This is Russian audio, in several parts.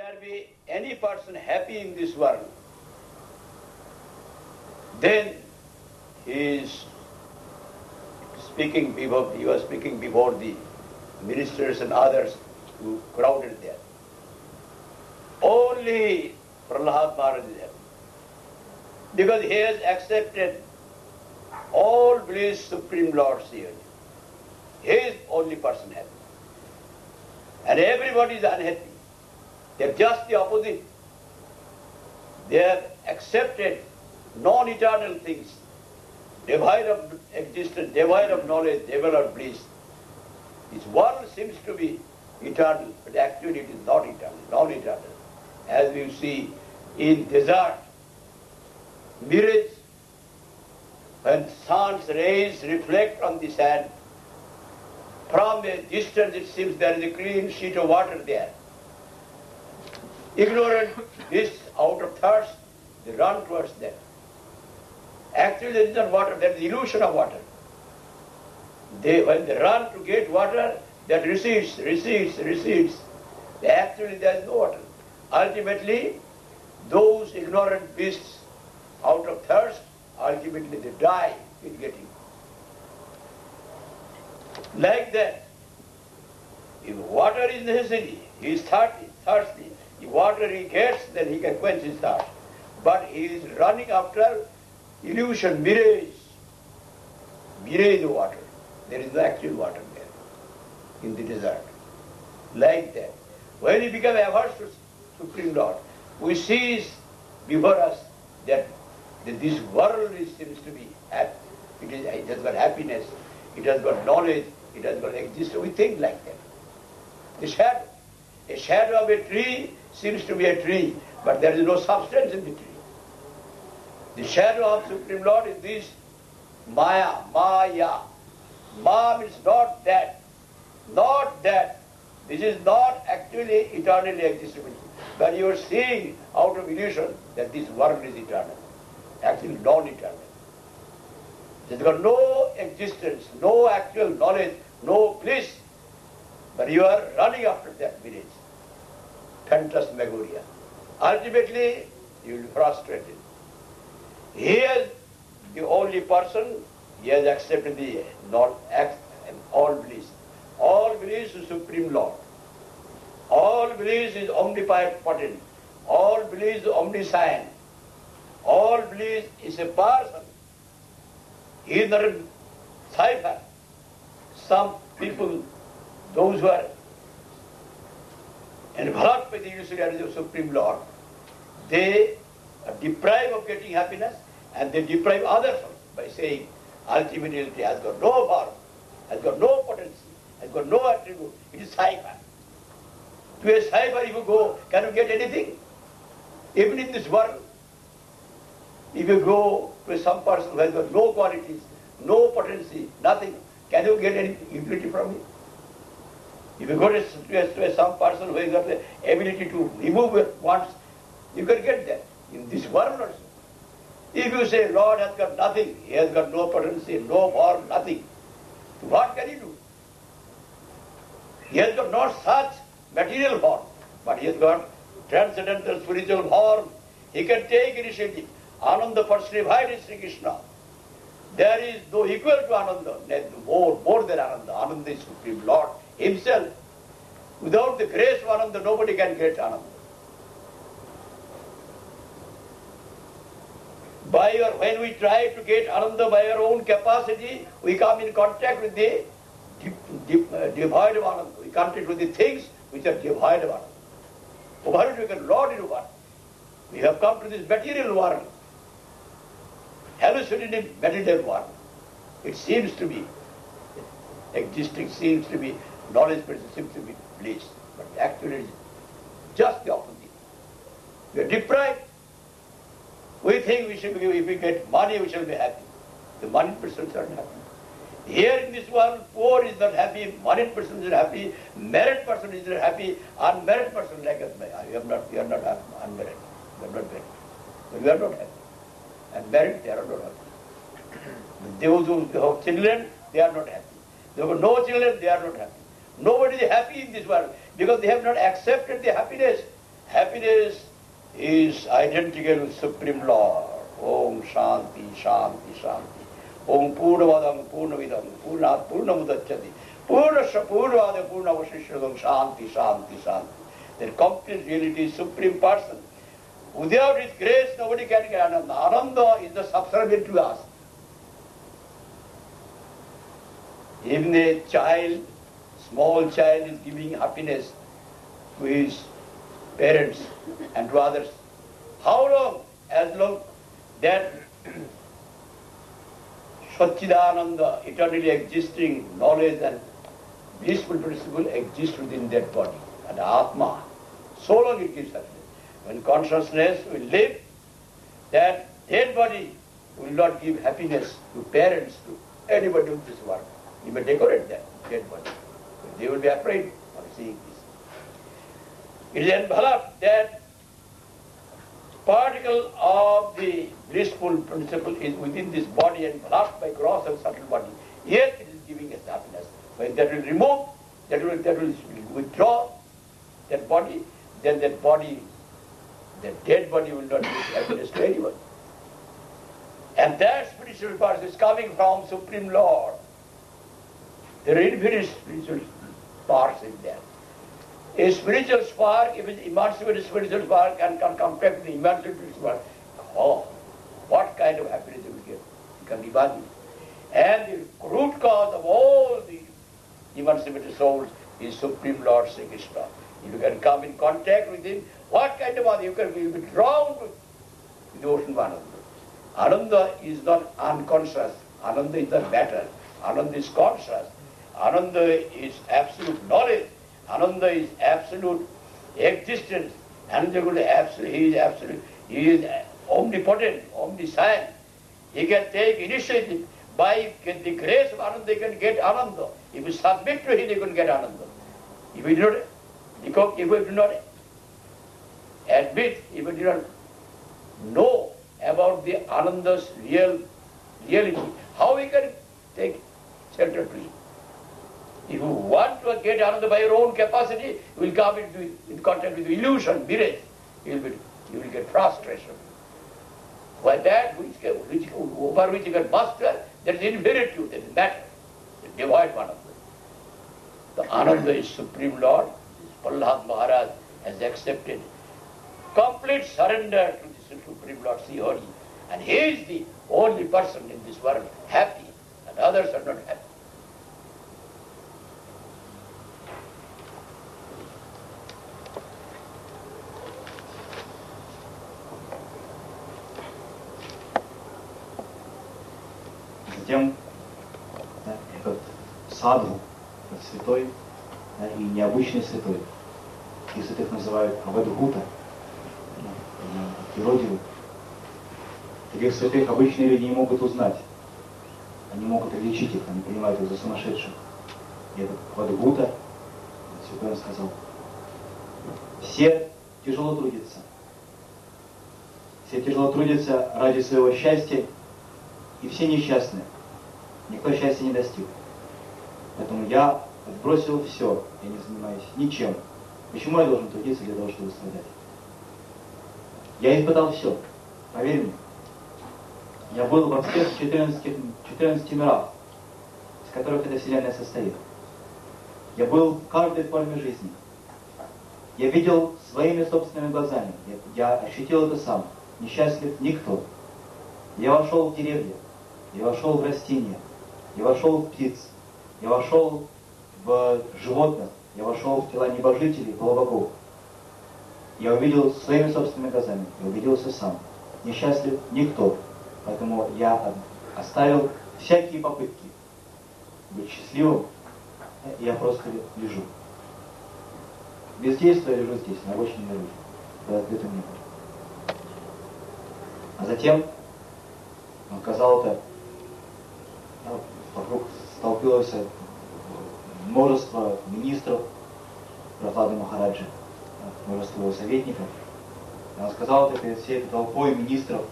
there be any person happy in this world, then he was speaking before the ministers and others who crowded there. Only Prahlad Maharaj is happy, because he has accepted all bliss Supreme Lord's here. He is only person happy. And everybody is unhappy. They are just the opposite. They have accepted non-eternal things, devoid of existence, devoid of knowledge, devoid of bliss. This world seems to be eternal, but actually it is not eternal, non-eternal. As we see in desert, mirage, when sun's rays reflect on the sand, from a distance it seems there is a clean sheet of water there. Ignorant beasts out of thirst, they run towards that. Actually there is not water, there is the illusion of water. When they run to get water, that recedes. Actually there is no water. Ultimately, those ignorant beasts out of thirst, ultimately they die in getting. Like that, if water is necessary, he is thirsty. If water he gets, then he can quench his thirst. But he is running after illusion, mirage of water. There is no actual water there in the desert. Like that. When we become averse to Supreme Lord, we see before us that this world seems to be happy. It has got happiness, it has got knowledge, it has got existence. We think like that. A shadow of a tree seems to be a tree, but there is no substance in the tree. The shadow of Supreme Lord is this Maya. Ma means not that. This is not actually eternally existing. But you are seeing out of illusion that this world is eternal. Actually non-eternal. It has got no existence, no actual knowledge, no bliss. But you are running after that village. Phantasmagoria. Ultimately, you will be frustrated. He is the only person, he has accepted the all bliss. All bliss is Supreme Lord. All bliss is omnipotent. All bliss is omniscient. All bliss is a person. He is not a cipher. Some people, those who are enveloped by the illusory of Supreme Lord, they are deprived of getting happiness, and they deprive others by saying ultimately has got no power, has got no potency, has got no attribute. It is cipher. To a cipher if you go, can you get anything? Even in this world, if you go to some person who has got no qualities, no potency, nothing, can you get any utility from him? If you go to some person who has got the ability to remove wants, you can get that in this world also. If you say Lord has got nothing, he has got no potency, no form, nothing, what can he do? He has got not such material form, but he has got transcendental spiritual form. He can take initiative. Ananda personified is Sri Krishna. There is no equal to Ananda, more than Ananda. Ananda is Supreme Lord himself. Without the grace of Ananda, nobody can get Ananda. When we try to get Ananda by our own capacity, we come in contact with the devoid of Ananda. We contact with the things which are devoid of Ananda. Over it we can Lord in one. We have come to this material world, hallucinating material world. It seems to be existing, seems to be knowledge, but it seems to be bliss. But actually it is just the opposite. We are deprived. We think if we get money, we shall be happy. The moneyed persons are not happy. Here in this world, poor is not happy, moneyed person is happy, married person is not happy, unmarried person like us. We are not unmarried. We are not married. But we are not happy. And married, they are not happy. Those who have children, they are not happy. Those who have no children, they are not happy. Nobody is happy in this world because they have not accepted the happiness happiness is identical with Supreme Lord. Om Shanti, Shanti, Shanti. Om Purnavadam, Purnavidam, Purnat, Purnamudachyati. Purnasya, Purnavada, Purnavashishradam, Shanti, Shanti, Shanti. The complete reality is Supreme Person. Without His grace, nobody can get Ananda. Ananda is the subservient to us. Even a child, small child is giving happiness to his parents and to others. How long? As long that Satchidananda, eternally existing knowledge and blissful principle exists within that body. And Atma, so long it gives happiness. When consciousness will live, that dead body will not give happiness to parents, to anybody in this world. You may decorate that dead body. They will be afraid of seeing this. It is enveloped, that particle of the blissful principle is within this body, enveloped by gross and subtle body. Yet it is giving us happiness. When that will remove, that will withdraw that body, then that body, the dead body will not give happiness to anyone. And that spiritual part is coming from Supreme Lord. There are infinite spiritual parts in there. A spiritual spark, if it's emancipated spiritual spark, and can compare with the emancipated spark, oh, what kind of happiness you will get? You can imagine. And the root cause of all the emancipated souls is Supreme Lord Sri Krishna. If you can come in contact with Him, what kind of Ananda? You can be drowned with the ocean of Ananda. Ananda is not unconscious. Ananda is not matter. Ananda is conscious. Ananda is absolute knowledge. Ananda is absolute existence. Ananda is absolute. He is absolute. He is omnipotent, omniscient. He can take initiative. By the grace of Ananda, he can get Ananda. If you submit to Him, you can get Ananda. If you do not admit, if you do not know about the Ananda's reality, how we can take shelter to it? If you want to get Ananda by your own capacity, you will come in contact with illusion, mirage. You will get frustration. Why that over which you can master, that is infinitude, that is matter, the divine Ananda. The Ananda is Supreme Lord. Prahlad Maharaj has accepted complete surrender to the Supreme Lord Sri Hari. And he is the only person in this world happy, and others are not happy. Затем этот садху, этот святой, и необычный святой. И святых называют авадхута, юродивый. Таких святых обычные люди не могут узнать. Они могут отличить их, они принимают их за сумасшедших. И этот авадхута, святой он сказал, все тяжело трудятся. Все тяжело трудятся ради своего счастья, и все несчастны. Никто счастья не достиг. Поэтому я отбросил все, я не занимаюсь ничем. Почему я должен трудиться для того, чтобы страдать? Я испытал все, поверь мне. Я был во всех 14 мирах, из которых эта Вселенная состоит. Я был в каждой форме жизни. Я видел своими собственными глазами. Я ощутил это сам. Несчастлив никто. Я вошел в деревья, я вошел в растения, я вошел в птиц, я вошел в животных, я вошел в тела небожителей, полубогов. Я увидел своими собственными глазами, я убедился сам. Несчастлив никто. Поэтому я оставил всякие попытки быть счастливым, и я просто лежу. Бездействуя лежу здесь, на обочине дороги, под открытым небом. А затем он сказал это, вокруг столпилось множество министров Прохлады Махараджа, множество его советников. И он сказал это перед всей этой толпой министров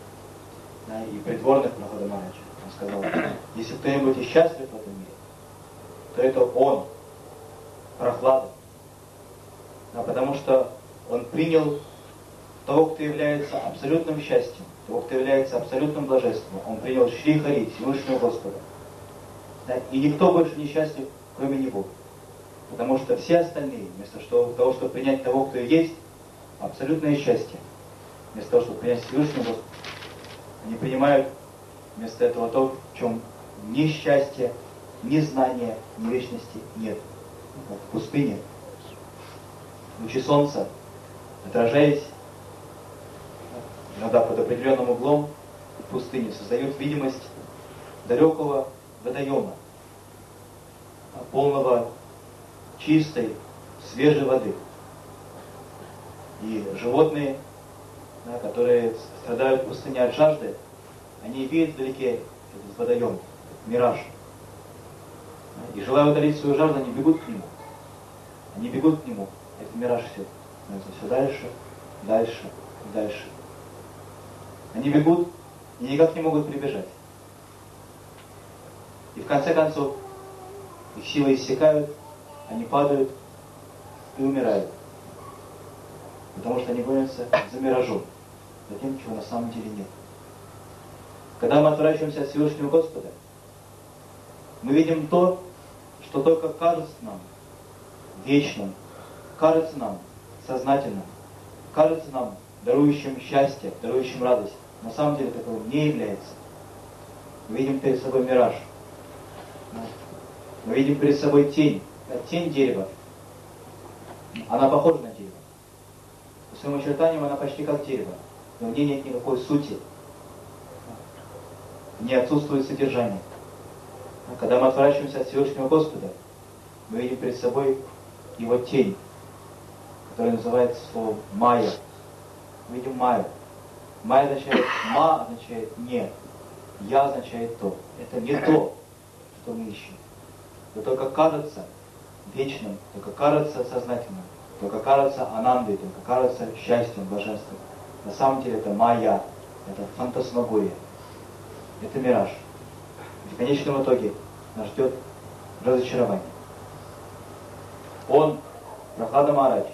и придворных Прохлады Махараджа. Он сказал, если кто-нибудь и счастлив в этом мире, то это он, Прохлада. Потому что он принял того, кто является абсолютным счастьем, того, кто является абсолютным блаженством. Он принял Шри Хари, Всевышнего Господа. Да? И никто больше не счастлив, кроме Него. Потому что все остальные, вместо того, чтобы принять того, кто есть, абсолютное счастье, вместо того, чтобы принять Всевышнего Господа, они принимают вместо этого то, в чем ни счастья, ни знания, ни вечности нет. Как в пустыне. Лучи солнца, отражаясь иногда под определенным углом в пустыне, создают видимость далекого водоема, полного чистой, свежей воды. И животные, да, которые страдают в пустыне от жажды, они видят вдалеке этот водоем, мираж. И желая удалить свою жажду, они бегут к нему. Они бегут к нему. Этот мираж все становится все дальше, дальше, дальше. Они бегут и никак не могут прибежать. И в конце концов их силы иссякают, они падают и умирают. Потому что они гонятся за миражом, за тем, чего на самом деле нет. Когда мы отворачиваемся от Всевышнего Господа, мы видим то, что только кажется нам вечным, кажется нам сознательным, кажется нам дарующим счастье, дарующим радость. На самом деле таковым не является. Мы видим перед собой мираж. Мы видим перед собой тень. Тень дерева. Она похожа на дерево. По своим очертаниям она почти как дерево. Но в ней нет никакой сути. В ней отсутствует содержание. Когда мы отворачиваемся от Всевышнего Господа, мы видим перед собой Его тень, которая называется словом «майя». Мы видим «майя». «Майя» означает «ма» означает «не». «Я» означает «то». Это не то, что мы ищем. Это только кажется вечным, только кажется сознательным, только кажется анандой, только кажется счастьем, блаженством. На самом деле это «майя», это фантасмагория, это мираж. И в конечном итоге нас ждет разочарование. Он, Прахлада Махарадж,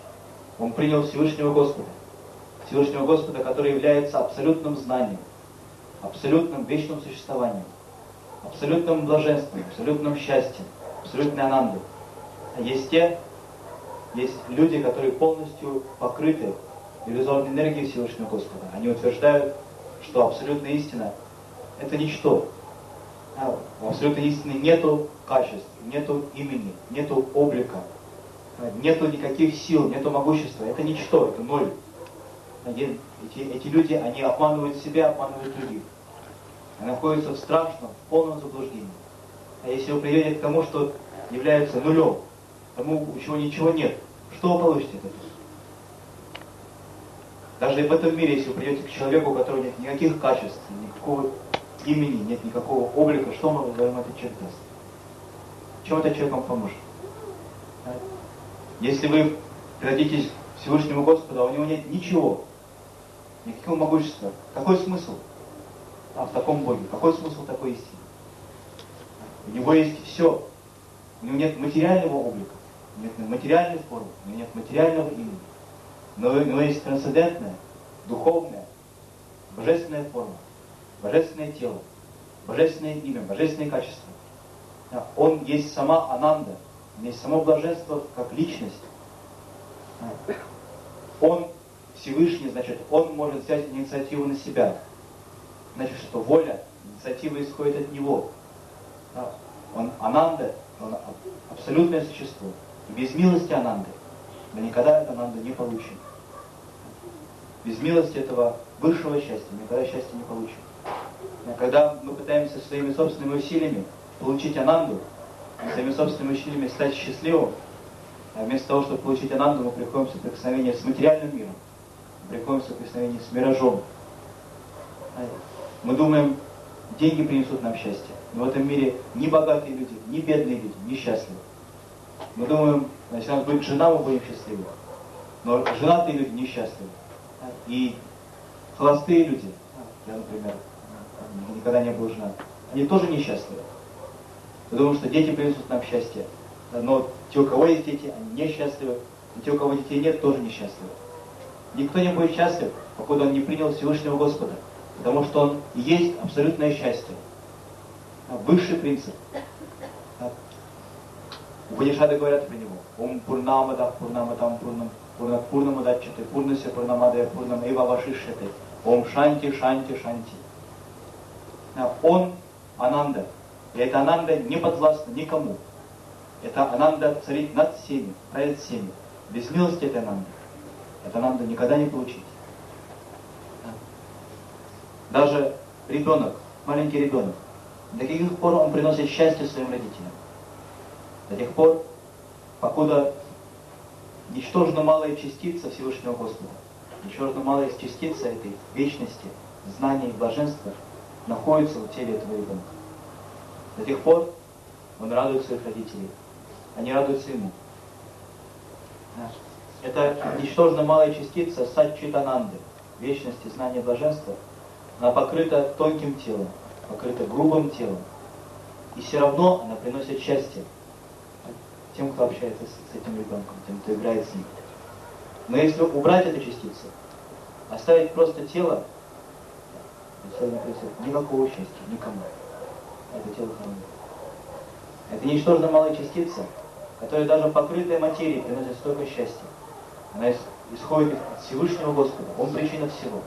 он принял Всевышнего Господа, который является абсолютным знанием, абсолютным вечным существованием, абсолютным блаженством, абсолютным счастьем, абсолютной анандой. А есть люди, которые полностью покрыты иллюзорной энергией Всевышнего Господа. Они утверждают, что абсолютная истина — это ничто. В абсолютной истине нету качеств, нету имени, нету облика, нету никаких сил, нету могущества. Это ничто, это ноль. Эти люди, они обманывают себя, обманывают других. Они находятся в страшном, в полном заблуждении. А если вы придете к тому, что является нулем, тому, у чего ничего нет, что вы получите от этого? Даже в этом мире, если вы придете к человеку, у которого нет никаких качеств, никакого имени, нет никакого облика, что вам этот человек даст? Чем этот человек вам поможет? Если вы придетесь к Всевышнему Господу, а у него нет ничего, никакого могущества, какой смысл в таком Боге? Какой смысл такой истины? У него есть все. У него нет материального облика, нет материальной формы, у него нет материального имени. Но у него есть трансцендентная, духовная, божественная форма, божественное тело, божественное имя, божественные качества. Он есть сама ананда, он есть само блаженство как личность. Он Всевышний, значит, он может взять инициативу на себя. Значит, что воля, инициатива исходит от него. Он ананда, он абсолютное существо. И без милости ананды мы никогда эту ананду не получим. Без милости этого высшего счастья мы никогда счастья не получим. Когда мы пытаемся своими собственными усилиями получить ананду, своими собственными усилиями стать счастливым, вместо того, чтобы получить ананду, мы приходим в соприкосновение с материальным миром, мы приходим в соприкосновение с миражом. Мы думаем, деньги принесут нам счастье. Но в этом мире ни богатые люди, ни бедные люди, ни счастливы. Мы думаем, если у нас будет жена, мы будем счастливы. Но женатые люди несчастливы. И холостые люди, я, например, никогда не был женат, они тоже несчастливы. Потому что дети принесут нам счастье. Но те, у кого есть дети, они несчастливы. И те, у кого детей нет, тоже несчастливы. Никто не будет счастлив, покуда он не принял Всевышнего Господа, потому что он и есть абсолютное счастье. Высший принцип. Упанишады говорят про него. Ом пурнамада пурнамадам пурнамудаччате пурнася пурнамадая пурнам эва вашишьяте. Ом шанти шанти шанти. Он Ананда. И эта Ананда не подвластна никому. Это Ананда царит над всеми, правит всеми. Без милости этой Ананды. Это Ананду никогда не получить. Даже ребенок, маленький ребенок, до каких пор он приносит счастье своим родителям? До тех пор, покуда ничтожно малая частица Всевышнего Господа, ничтожно малая частица этой вечности, знания и блаженства находится в теле этого ребенка. До тех пор он радует своих родителей, они радуются ему. Это ничтожно малая частица Сатчитананды, вечности, знания, блаженства. Она покрыта тонким телом, покрыта грубым телом. И все равно она приносит счастье тем, кто общается с этим ребенком, тем, кто играет с ним. Но если убрать эту частицу, оставить просто тело, тело не принесет никакого счастья, никому. Это тело хранит. Это ничтожно малая частица, которая даже покрытая материей приносит столько счастья. Она исходит от Всевышнего Господа. Он причина всего.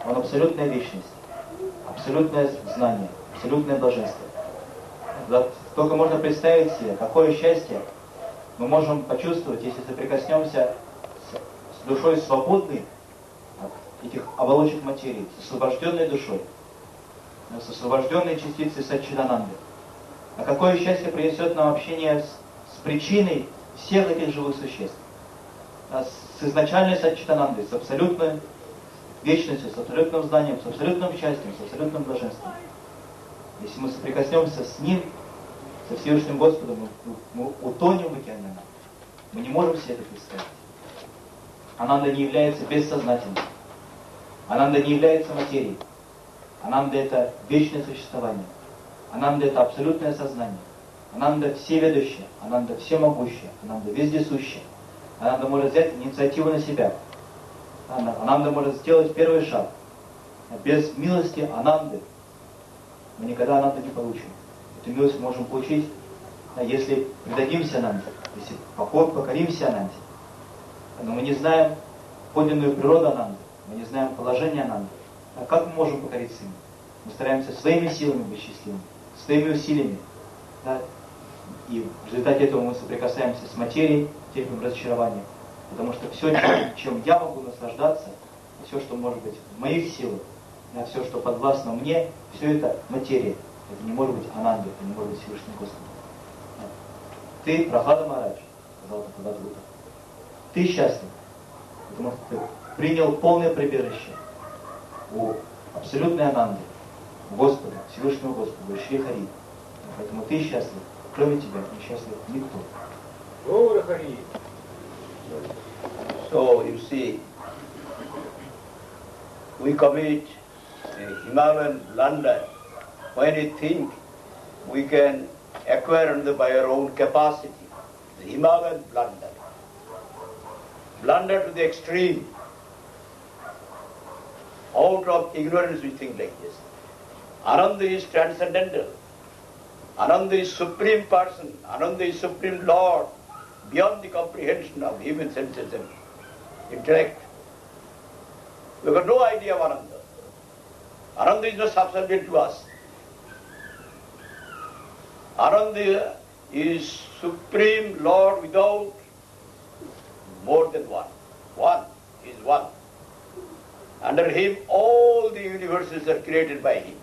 Он абсолютная вечность, абсолютное знание, абсолютное блаженство. Только можно представить себе, какое счастье мы можем почувствовать, если соприкоснемся с душой свободной от этих оболочек материи, с освобожденной душой, с освобожденной частицей Сатчитананды. А какое счастье принесет нам общение с причиной всех этих живых существ, с изначальной Сатчитанандой, с абсолютной вечностью, с абсолютным знанием, с абсолютным счастьем, с абсолютным блаженством. Если мы соприкоснемся с Ним, со Всевышним Господом, мы утонем в океане Ананды. Мы не можем себе это представить. Ананда не является бессознательной. Ананда не является материей. Ананда — это вечное существование. Ананда — это абсолютное сознание. Ананда всеведущая, Ананда всемогущая, Ананда вездесущая. Ананда может взять инициативу на себя. Ананда может сделать первый шаг. Без милости Ананды мы никогда Ананду не получим. Эту милость мы можем получить, если предадимся Ананде, если покоримся Ананде. Но мы не знаем подлинную природу Ананды, мы не знаем положение Ананды. А как мы можем покориться ему? Мы стараемся своими силами быть счастливыми, своими усилиями. Да? И в результате этого мы соприкасаемся с материей, терпим разочарование. Потому что все, чем я могу наслаждаться, все, что может быть в моих силах, все, что подвластно мне, все это материя. Это не может быть Ананда, это не может быть Всевышний Господь. Ты, Прахлада Махарадж, сказал Бхагавадгута, ты счастлив, потому что ты принял полное прибежище у абсолютной Ананды, у Господа, Всевышнего Господа, у Шри Хари. Поэтому ты счастлив, кроме тебя не счастлив никто. Гора Хари. So you see, we commit a Himalayan blunder when we think we can acquire Ananda by our own capacity. The Himalayan blunder. Blunder to the extreme. Out of ignorance we think like this. Ananda is transcendental. Ananda is supreme person. Ananda is supreme Lord, beyond the comprehension of human senses and intellect. We have got no idea of Ananda. Ananda is not subservient to us. Ananda is supreme Lord without more than one. One is one. Under him all the universes are created by him.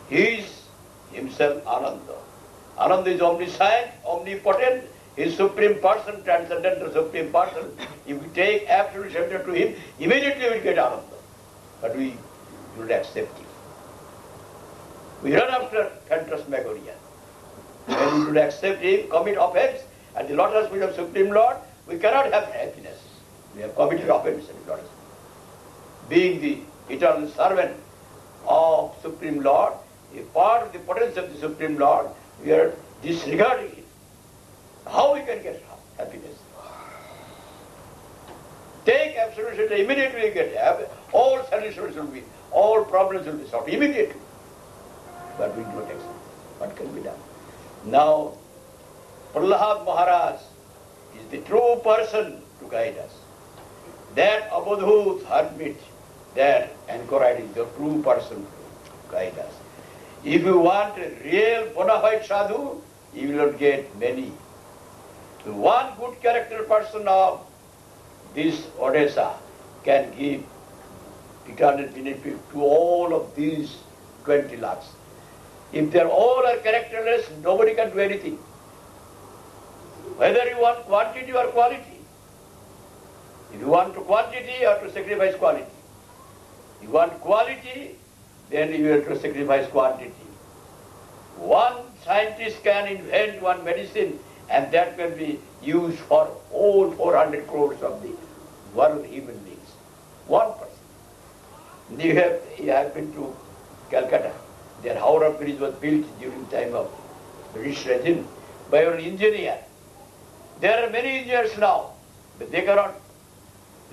He is himself Ananda. Ananda is omniscient, omnipotent, he is supreme person, transcendental supreme person. If we take absolute surrender to him, immediately we will get Ananda. But we do not accept him. We run after phantasmagoria. When we do not accept him, commit offense at the lotus feet of Supreme Lord, we cannot have happiness. We have committed offense at the lotus feet. Being the eternal servant of Supreme Lord, a part of the potential of the Supreme Lord, we are disregarding it. How we can get happiness? absolute shelter, immediately you get all solutions will be, all problems will be solved immediately. But we don't accept. What can be done? Now, Prahlad Maharaj is the true person to guide us. That Abadhut hermit, that anchorite is the true person to guide us. If you want a real bona fide sadhu, you will not get many. One good character person of this Odessa can give eternal benefit to all of these 20 lakhs. If they all are characterless, nobody can do anything. Whether you want quantity or quality. If you want quantity, you have to sacrifice quality. If you want quality, then you have to sacrifice quantity. One scientist can invent one medicine, and that can be used for all 400 crores of the world human beings. One person. You have been to Calcutta. Their Howrah Bridge was built during the time of British regime by an engineer. There are many engineers now, but they cannot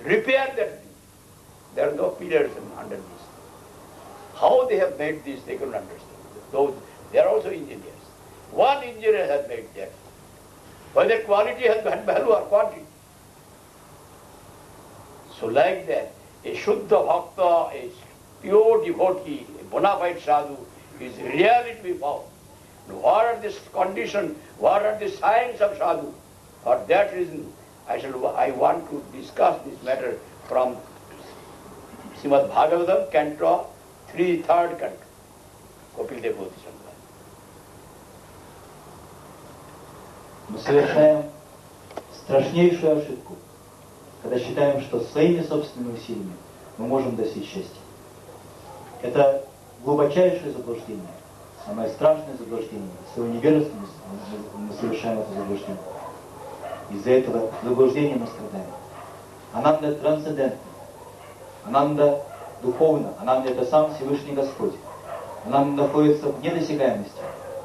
repair that bridge. There are no pillars underneath. How they have made this, they cannot understand. They are also engineers. One engineer has made that. Whether quality has value or quantity. So like that, a Shuddha Bhakta, a pure devotee, a bona fide sadhu, is really to be found. What are the conditions, what are the signs of sadhu? For that reason, I want to discuss this matter from Srimad Bhagavatam, Canto 3, 3rd Canto, Kopil Dev Bodhisattva. Мы совершаем страшнейшую ошибку, когда считаем, что своими собственными усилиями мы можем достичь счастья. Это глубочайшее заблуждение, самое страшное заблуждение. Своей невежественностью мы совершаем это заблуждение. Из-за этого заблуждения мы страдаем. Ананда трансцендентна, Ананда духовна, Ананда это сам Всевышний Господь. Ананда находится в недосягаемости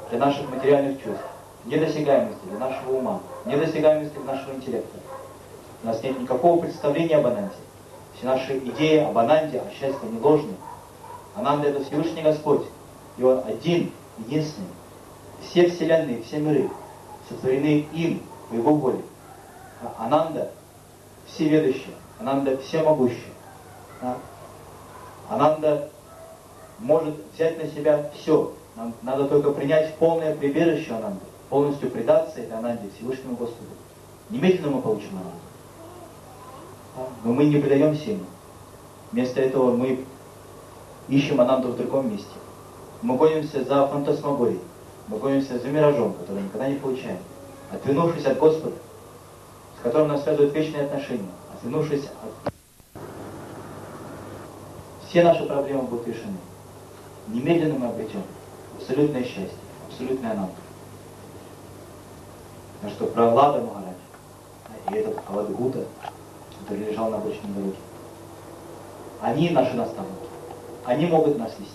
для наших материальных чувств, недосягаемости для нашего ума, недосягаемости для нашего интеллекта. У нас нет никакого представления об Ананде. Все наши идеи об Ананде, о счастье, они ложные. Ананда это Всевышний Господь, и Он один, единственный. Все вселенные, все миры сотворены им по Его воле. Ананда всеведущая, Ананда всемогущая. Ананда может взять на себя все. Нам надо только принять полное прибежище Ананды, полностью предаться этой Ананде, Всевышнему Господу. Немедленно мы получим Ананду. Но мы не предаемся ему. Вместо этого мы ищем Ананду в другом месте. Мы гонимся за фантасмагорией, мы гонимся за миражом, который никогда не получаем. Отвернувшись от Господа, с которым нас связывают вечные отношения, отвернувшись от... Все наши проблемы будут решены. Немедленно мы обретем абсолютное счастье, абсолютное Ананду. На что Пралада Махарадж и этот Авадгута, который лежал на обочине дороги, они наши наставники, они могут нас вести.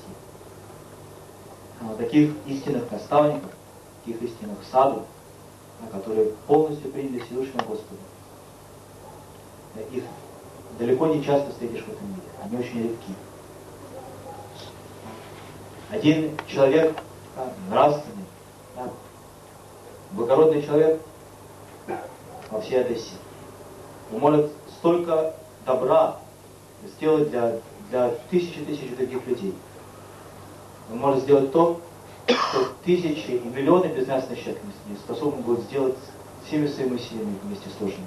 А таких истинных наставников, таких истинных саду, которые полностью приняли Всевышнего Господа, их далеко не часто встретишь в этом мире, они очень редки. Один человек, нравственный, благородный человек во всей Одессе, он может столько добра сделать для тысяч других людей. Он может сделать то, что тысячи и миллионы безнравственных человек не способны будут сделать всеми своими усилиями вместе сложными.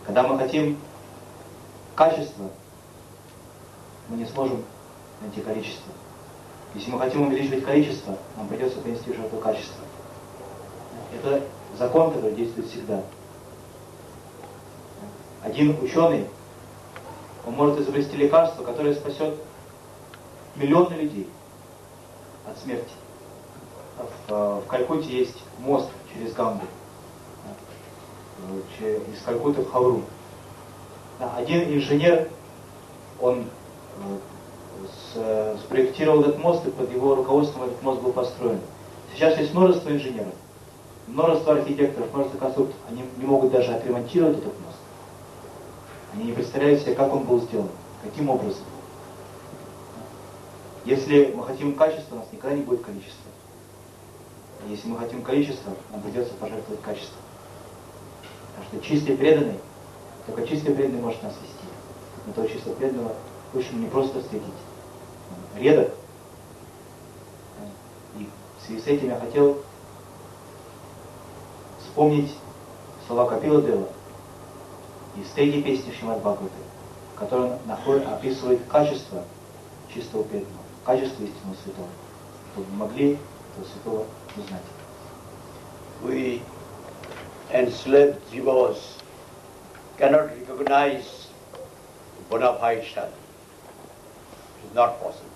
Когда мы хотим качества, мы не сможем найти количество. Если мы хотим увеличивать количество, нам придется принести в жертву качество. Это закон, который действует всегда. Один ученый, он может изобрести лекарство, которое спасет миллионы людей от смерти. В Калькутте есть мост через Гангу, из Калькутты в Хавру. Один инженер, он спроектировал этот мост, и под его руководством этот мост был построен. Сейчас есть множество инженеров, множество архитекторов, множество конструкторов. Они не могут даже отремонтировать этот мост. Они не представляют себе, как он был сделан, каким образом. Если мы хотим качества, у нас никогда не будет количества. Если мы хотим количества, нам придется пожертвовать качеством. Потому что чистый преданный, только чистый преданный может нас вести. Но того чистого преданного очень непросто встретить. Он редок. И в связи с этим я хотел вспомнить слова Капила Дева из третьей песни Шримад Бхагавата, в которой он описывает качество чистого преданного, качество истинного святого, чтобы мы могли этого святого узнать. We enslaved jivas cannot recognize bona fide sadhu. It is not possible.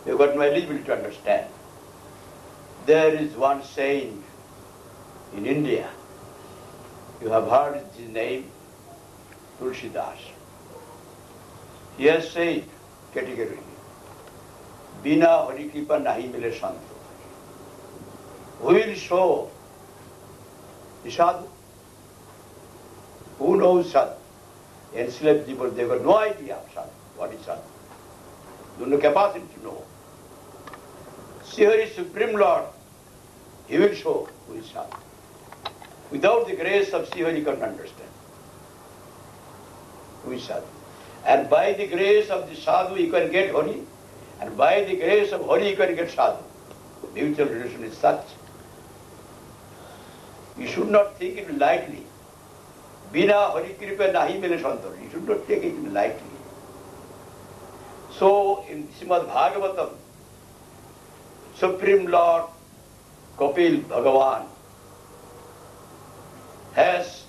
We have got no eligibility to understand. There is one saint in India. You have heard his name, Tulsidas. He has said categorically, Bina Hari Kripa nahi mile santo. Who will show the sadhu? Who knows sadhu? Enslaved people, they have got no idea of sadhu. What is sadhu? They have no capacity to know. See Hari Supreme Lord, He will show who is sadhu. Without the grace of Sri Hari, you can't understand who is sadhu. And by the grace of the sadhu, you can get Hari, and by the grace of Hari, you can get sadhu. The mutual relation is such. You should not think it lightly. Bina Hari Kripa nahi mile santo. You should not take it lightly. So, in Srimad Bhagavatam, Supreme Lord Kapil Bhagavan has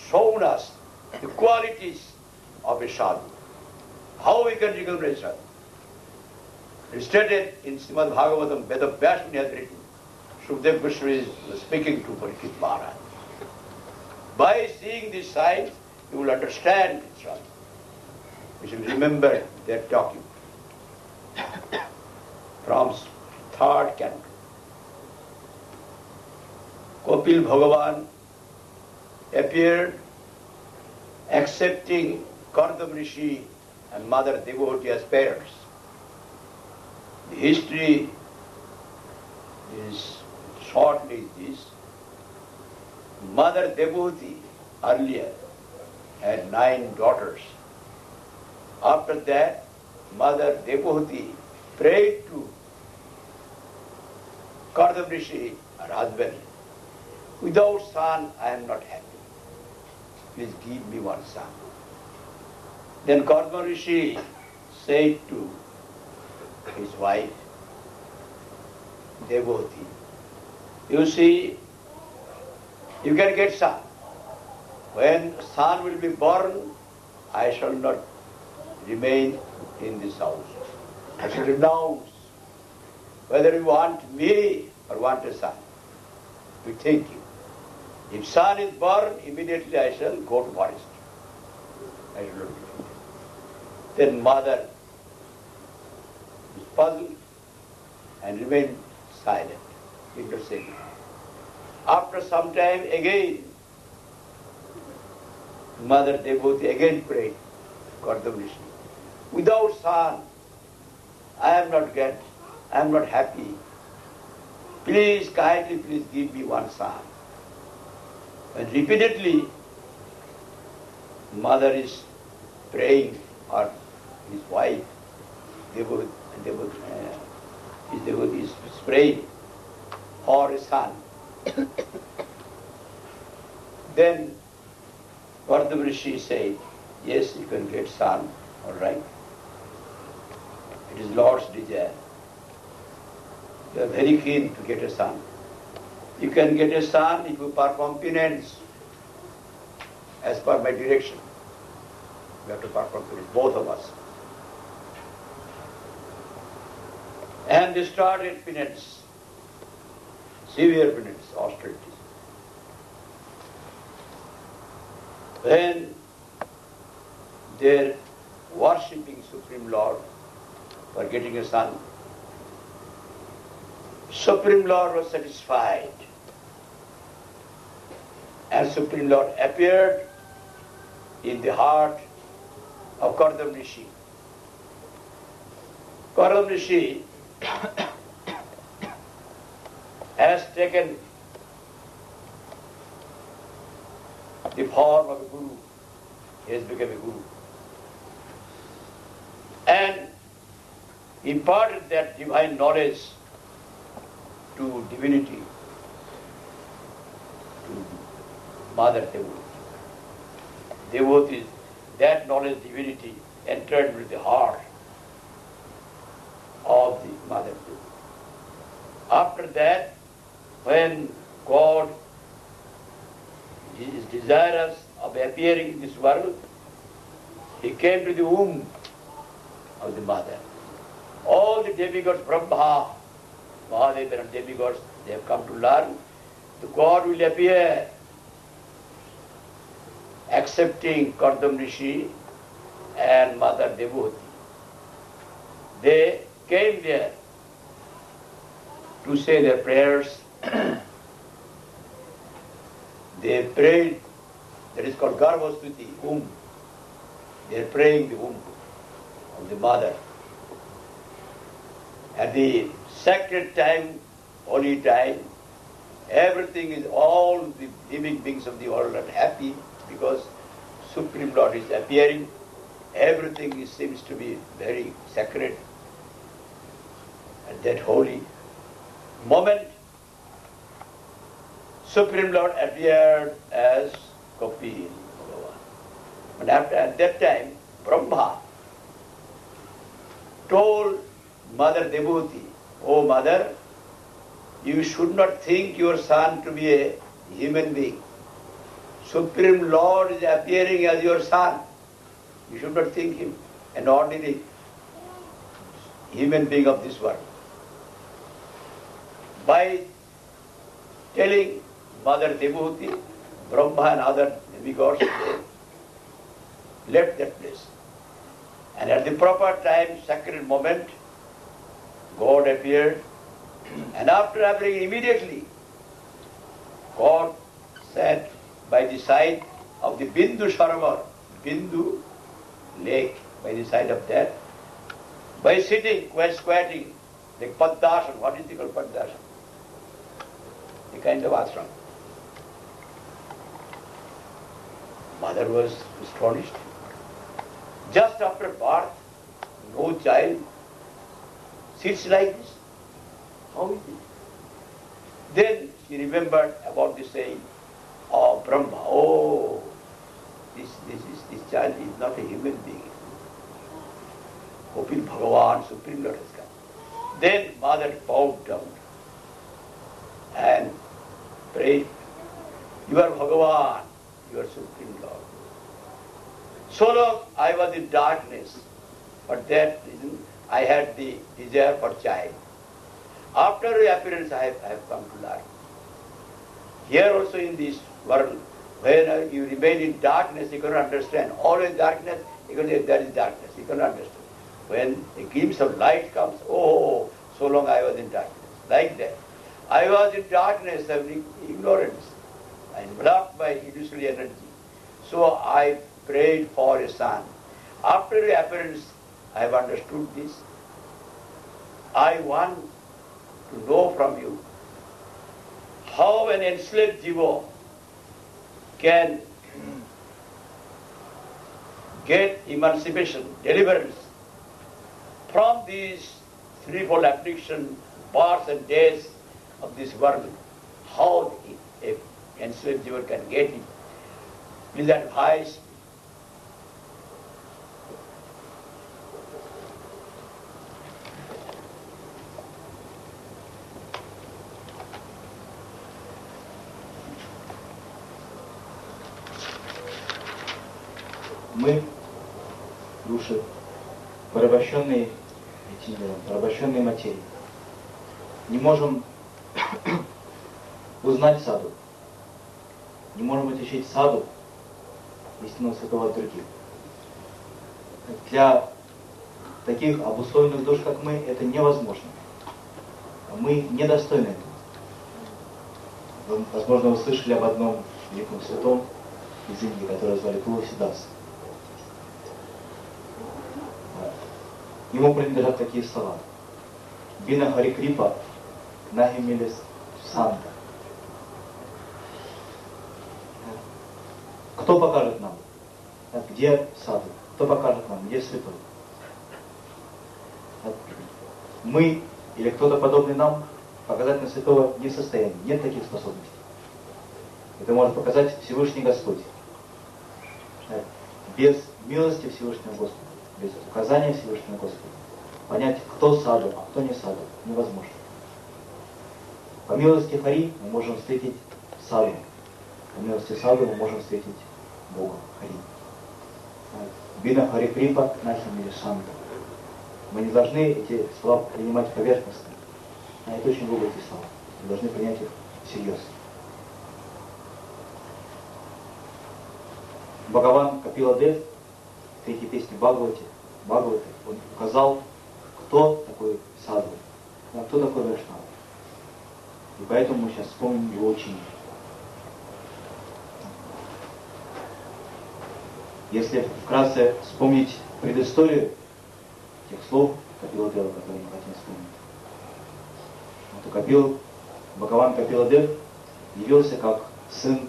shown us the qualities of a sadhu. How we can recognize sadhu? It is stated in Srimad Bhagavatam, Veda Vyasmuni has written, Shukdev Goswami was speaking to Parikshit Maharaj. By seeing these signs, you will understand this sadhu. You should remember their talking. From third canto. Kapil Bhagavan appeared accepting Kardam Rishi and Mother Devotee as parents. The history is shortly this. Mother Devotee earlier had 9 daughters. After that, Mother Devotee prayed to Kardam Rishi, her husband, without son I am not happy. Please give me one son. Then Kardam Rishi said to his wife, Devotee, you see, you can get son. When son will be born, I shall not remain in this house. I shall renounce. Whether you want me or want a son, you think it. If son is born, immediately I shall go to forest. I shall not do it. Then mother is puzzled and remained silent, did not say anything. After some time again, Mother Devotee again prayed, Kardam Rishi, without son, I am not happy. Please, kindly, please give me one son. And repeatedly, mother is praying, or his wife, Devotee is praying for a son. Then Kardam Rishi said, yes, you can get son, all right. It is Lord's desire. You are very keen to get a son. You can get a son if you perform penance as per my direction. We have to perform penance, both of us. And they started penance, severe penance, austerities. When they're worshipping Supreme Lord for getting a son, Supreme Lord was satisfied. And Supreme Lord appeared in the heart of Kardam Rishi. Kardam Rishi has taken the form of a guru. He has become a guru. And imparted that divine knowledge to divinity, to Mother Devotee. Devotees, that knowledge, divinity, entered into the heart of the Mother Devotee. After that, when God is desirous of appearing in this world, He came to the womb of the Mother. All the demigods, Brahma, Mahadeva and demigods, they have come to learn. The God will appear accepting Kardam Rishi and Mother Devotee. They came there to say their prayers. They prayed, that is called Garbhastuti, womb. They are praying the womb of the Mother. At the sacred time, holy time, everything is, all the living beings of the world are happy because Supreme Lord is appearing. Everything seems to be very sacred. At that holy moment, Supreme Lord appeared as Kapil Bhagavan. But at that time, Brahma told Mother Devotee, "Oh Mother, you should not think your son to be a human being. Supreme Lord is appearing as your son. You should not think him an ordinary human being of this world." By telling Mother Devotee, Brahma and other demigods left that place. And at the proper time, sacred moment, God appeared. And after appearing immediately, God sat by the side of the Bindu Sarovar, Bindu lake, by the side of that, by sitting, while squatting, like Paddasan. What is it called Paddasan? A kind of ashram. Mother was astonished. Just after birth, no child sits like this. How is it? Then she remembered about the saying of Brahma. Oh, this child is not a human being. Kapil Bhagavan, Supreme Lord has come. Then Mother bowed down and prayed, "You are Bhagavan, you are Supreme Lord. So long I was in darkness, for that reason I had the desire for child. After your appearance I have come to learn. Here also in this world, when you remain in darkness, you cannot understand. Always darkness, you can say there is darkness, you cannot understand. When a glimpse of light comes, oh, so long I was in darkness. Like that. I was in darkness of ignorance and blocked by illusory energy. So I prayed for a son. After your appearance, I have understood this. I want to know from you how an enslaved jiva can get emancipation, deliverance from these threefold affliction, births and deaths of this world. How an enslaved jiva can get it. Please advise." Мы, души, порабощенные этим миром, порабощенные материей, не можем узнать саду, не можем отличить саду истинного святого от других. Для таких обусловленных душ, как мы, это невозможно. Мы недостойны этого. Вы, возможно, вы слышали об одном великом святом, из Индии, которого звали Туласидас. Ему принадлежат такие слова. Бина Хари Крипа Нахимилис Санта. Кто покажет нам, где саду? Кто покажет нам, где святой? Мы или кто-то подобный нам показать на святого не в состоянии. Нет таких способностей. Это может показать Всевышний Господь. Без милости Всевышнего Господа, без указания Всевышнего Господа, понять, кто саду, а кто не саду, невозможно. По милости Хари мы можем встретить саду. По милости саду мы можем встретить Бога, Хари. Бина Хари Крипа Нахимили Санта. Мы не должны эти слова принимать поверхностно. Это очень глубокие слова. Мы должны принять их всерьез. Бхагаван Капила Дев в третьей песне Бхагавати, он указал, кто такой саду, кто такой Вайшнава. И поэтому мы сейчас вспомним его учение. Если вкратце вспомнить предысторию тех слов Капила Дева, которые мы хотим вспомнить, то Бхагаван Капила Дев явился как сын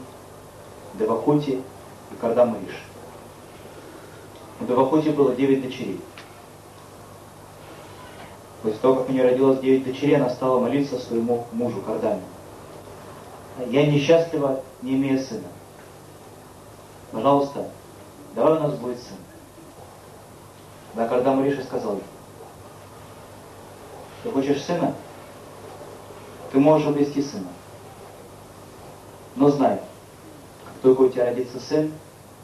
Девахути и Кардамы Риши. У Девахути было 9 дочерей. После того, как у нее родилось 9 дочерей, она стала молиться своему мужу Кардаме. Я несчастлива, не имея сына. Пожалуйста, давай у нас будет сын. Да, Кардама Риши сказал ей: ты хочешь сына? Ты можешь обрести сына. Но знай, как только у тебя родится сын,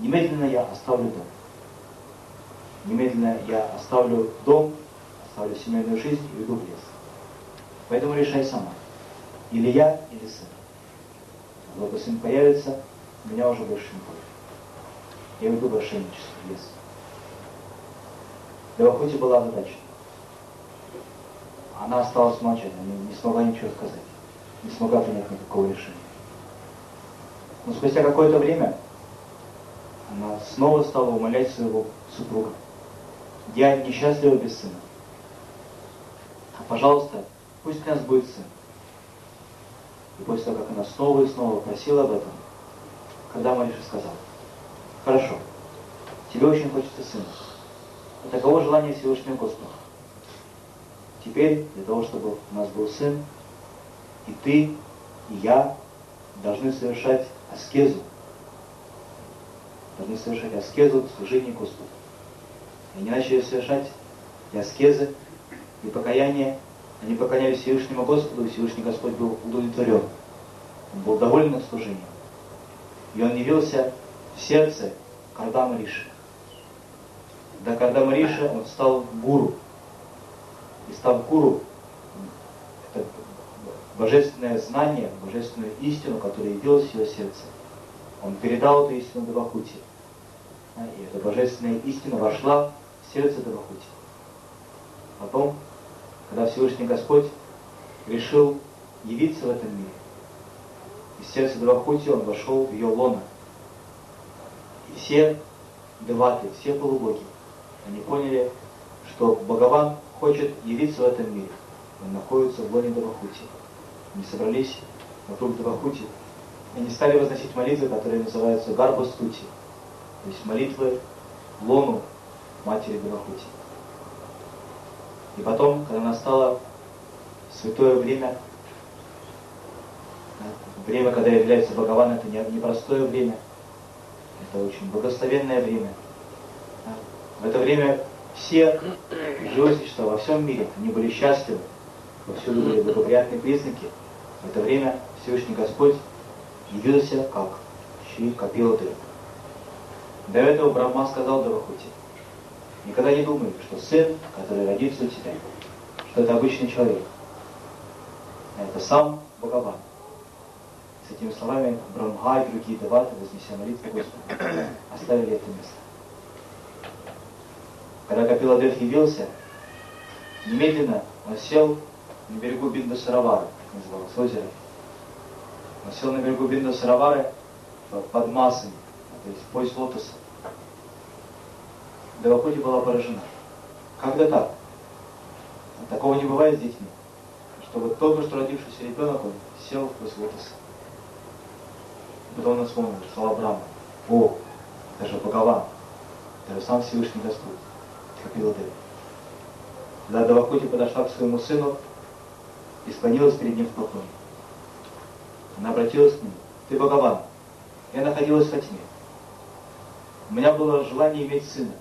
немедленно я оставлю дом. Немедленно я оставлю дом, оставлю семейную жизнь и уйду в лес. Поэтому решай сама. Или я, или сын. Когда сын появится, меня уже больше не будет. Я уйду в отшельничество, в лес. Девахути была озадачена. Она осталась молчать, она не смогла ничего сказать. Не смогла принять никакого решения. Но спустя какое-то время она снова стала умолять своего супруга: я несчастлива без сына. Пожалуйста, пусть у нас будет сын. И после того, как она снова и снова просила об этом, Кардама Риши сказал: хорошо, тебе очень хочется сына. Но таково желание Всевышнего Господа. Теперь, для того, чтобы у нас был сын, и ты, и я должны совершать аскезу. Должны совершать аскезу в служении Господу. И они начали совершать и аскезы, и покаяние. Они поклонялись Всевышнему Господу, и Всевышний Господь был удовлетворен. Он был доволен их служением. И он явился в сердце Кардамы Риши. До Кардамы Риши он стал гуру. И став гуру, это божественное знание, божественную истину, которая явилась в его сердце, он передал эту истину Девахути. И эта божественная истина вошла в сердце Девахути. Потом, когда Всевышний Господь решил явиться в этом мире, из сердца Девахути он вошел в ее лоно. И все деваты, все полубоги, они поняли, что Бхагаван хочет явиться в этом мире. Он находится в лоне Девахути. Они собрались вокруг Девахути. Они стали возносить молитвы, которые называются Гарбастути, то есть молитвы лону матери Девахути. И потом, когда настало святое время, когда является Бхагаван, это непростое время, это очень благословенное время. В это время все живые существа во всем мире, они были счастливы, повсюду были благоприятные признаки. В это время Всевышний Господь явился как Шри Капила Дев. До этого Брахма сказал Девахути: никогда не думай, что сын, который родится у тебя, что это обычный человек. Это сам Бхагаван. С этими словами Брахма и другие деваты, вознеся молитву Господу, оставили это место. Когда Капила Дев явился, немедленно он сел на берегу Бинду-Саравары, как называлось озеро. Он сел на берегу Бинду-Саравары под Масами. то есть пояс лотоса. Б.Валлабха была поражена. Когда так? Такого не бывает с детьми. Чтобы только что родившийся ребенок он сел в пояс лотоса. Потом он вспомнил, слова Брахмы. О, это же Бхагаван, это же сам Всевышний Господь, Капила Дева. Когда Б.Валлабха подошла к своему сыну и склонилась перед ним в поклоне. Она обратилась к нему. Ты Бхагаван, я находилась во тьме. У меня было желание иметь сына.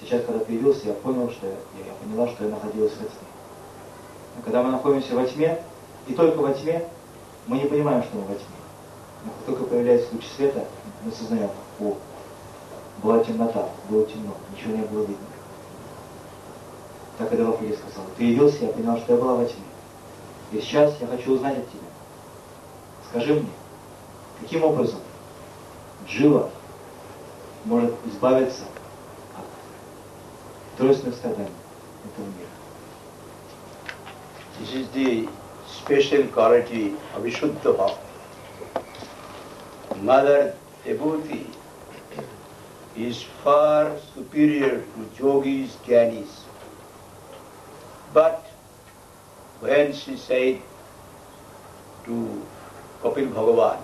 Сейчас, когда появился, я понял, что я поняла, что я находилась во тьме. Но когда мы находимся во тьме, и только во тьме, мы не понимаем, что мы во тьме. Но как только появляется луч света, мы сознаем, о, была темнота, было темно, ничего не было видно. Так и Б.Валлабха сказал, ты явился, я понял, что я была во тьме. И сейчас я хочу узнать от тебя. Скажи мне, каким образом джива может избавиться от тройственных страданий этого мира? This is the special quality of Vishuddha. Mother Vibhuti is far superior to yogis, jnanis. But when she said to Kapil Bhagavan,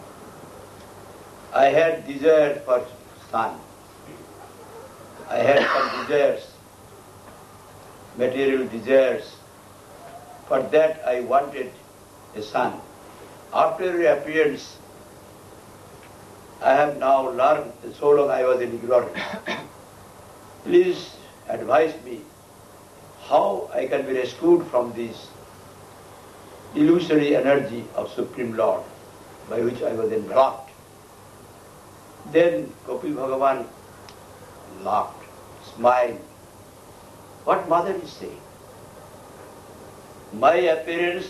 I had desire for son. I had some desires, material desires. For that I wanted a son. After your appearance, I have now learned, so long I was in ignorance. Please advise me how I can be rescued from this illusory energy of Supreme Lord by which I was enwrapped. Then Kapil Bhagavan laughed, smiled. What mother is saying? My appearance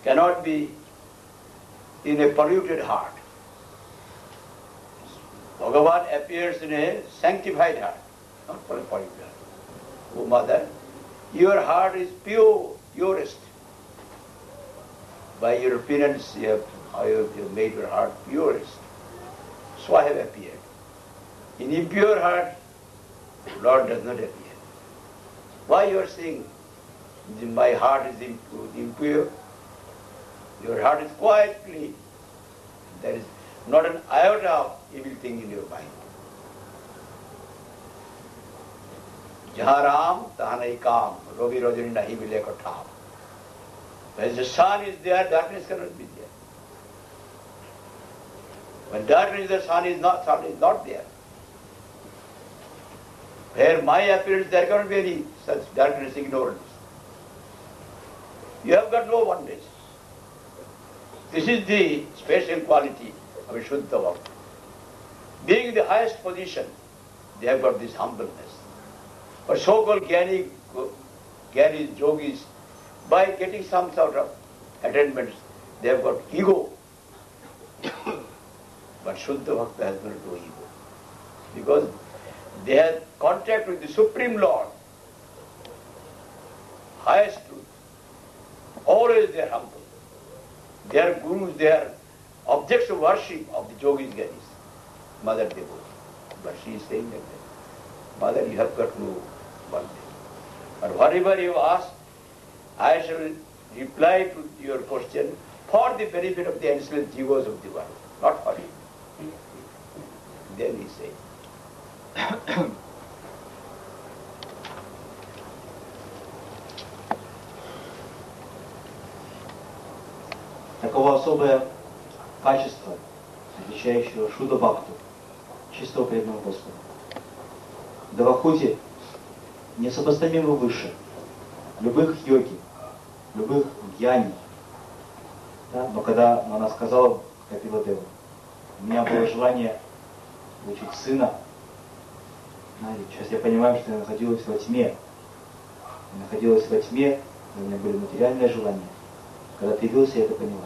cannot be in a polluted heart. Bhagavan appears in a sanctified heart, not for a polluted heart. Oh mother, your heart is pure, purest. By your appearance, you have made your heart purest. So I have appeared. In impure heart, Lord does not appear. Why you are saying, my heart is impure? Your heart is quite clean. There is not an iota of evil thing in your mind. Jahan Ram, tahan nahi kaam, Rogi Rajani nahi mile ko ठाम. When the sun is there, darkness cannot be there. When darkness is there, sun is not there. Where my appearance, there cannot be any such darkness, ignorance. You have got no oneness. This is the special quality of a Shuddha Bhakta. Being in the highest position, they have got this humbleness. But so-called jnanis, yogis, by getting some sort of attainments, they have got ego. But Shuddha Bhakta has got no ego. Because they have contact with the Supreme Lord, highest truth. Always they are humble. They are gurus, they are objects of worship of the yogis, jnanis, Mother Devotee. But she is saying like that, Mother, you have got no one thing. But whatever you ask, I shall reply to your question for the benefit of the enslaved jivas of the world, not for you. Then he said, Таково особое качество, отличающее Шудда Бхакту, чистого преданного Господу. Б.Валлабха несопоставимо выше любых йоги, любых гьяни. Да? Но когда она сказала Капила Деву, у меня было желание получить сына, сейчас я понимаю, что я находилась во тьме. Я находилась во тьме, у меня были материальные желания. Когда ты явился, я это поняла.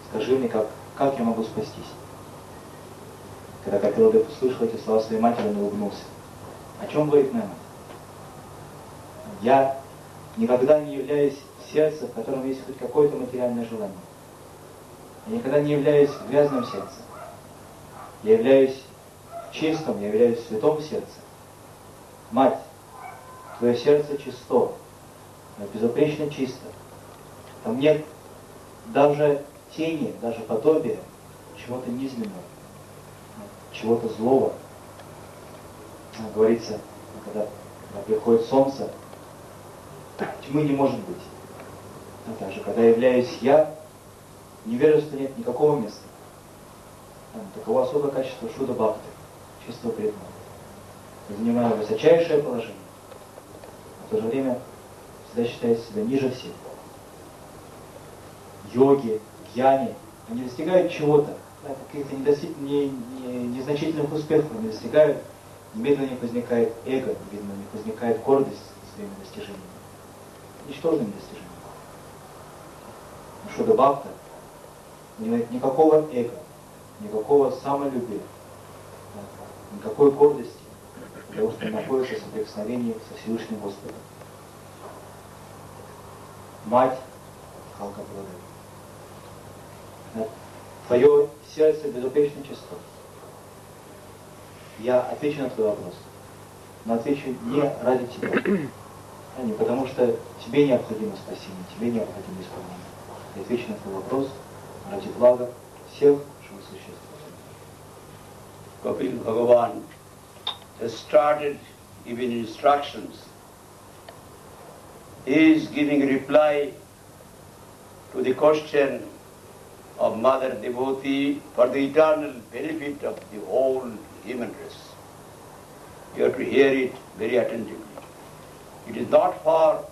Скажи мне, как я могу спастись? Когда Капила Дев услышал эти слова своей матери, он улыбнулся. О чем говорит моя мать? Я никогда не являюсь сердцем, в котором есть хоть какое-то материальное желание. Я никогда не являюсь в грязном сердце. Я являюсь чистом, я являюсь в святом сердце. Мать, твое сердце чисто, безупречно чисто. Там нет даже тени, даже подобия чего-то низменного, чего-то злого. Говорится, когда приходит солнце, тьмы не может быть. А также, когда являюсь я, невежества нет никакого места. Таково особое качество Шуда Бхакти, чистого преданного. Я занимаю высочайшее положение, а в то же время всегда считает себя ниже всех. Йоги, гьяни, они достигают чего-то, каких-то незначительных успехов они достигают, немедленно у них возникает эго, немедленно у них возникает гордость своими достижениями. Ничтожными достижениями. Но Шуда Бхакта не имеет никакого эго, никакого самолюбия, никакой гордости, потому что он находится в соприкосновении со Всевышним Господом. Мать Халка Бладари. Твое сердце безупречно чисто. Я отвечу на твой вопрос, но отвечу не ради тебя, а не потому что тебе необходимо спасение, тебе необходимо исполнение. Я отвечу на твой вопрос ради блага всех живых существ. Kapil Bhagavan has started giving instructions. He is giving reply to the question of Mother Devotee for the eternal benefit of the whole human race. You have to hear it very attentively. It is not for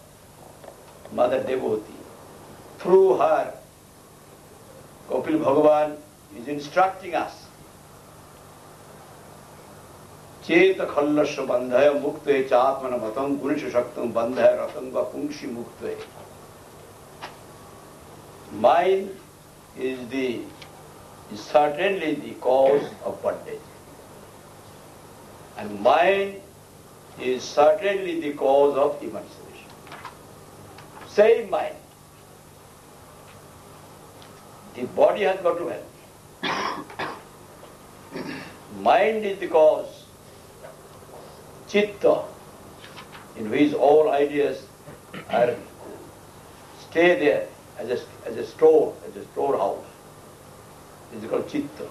Mother Devotee. Through her, Kapil Bhagavan is instructing us. Cheta khallasya bandhaya muktve chatmana matam gunisha shaktam bandhaya ratanga pungshi muktve. Mind is certainly the cause of bondage. And mind is certainly the cause of emancipation. Same mind. The body has got to help. Mind is the cause. Chitta, in which all ideas are stay there as a storehouse. It is called chitta.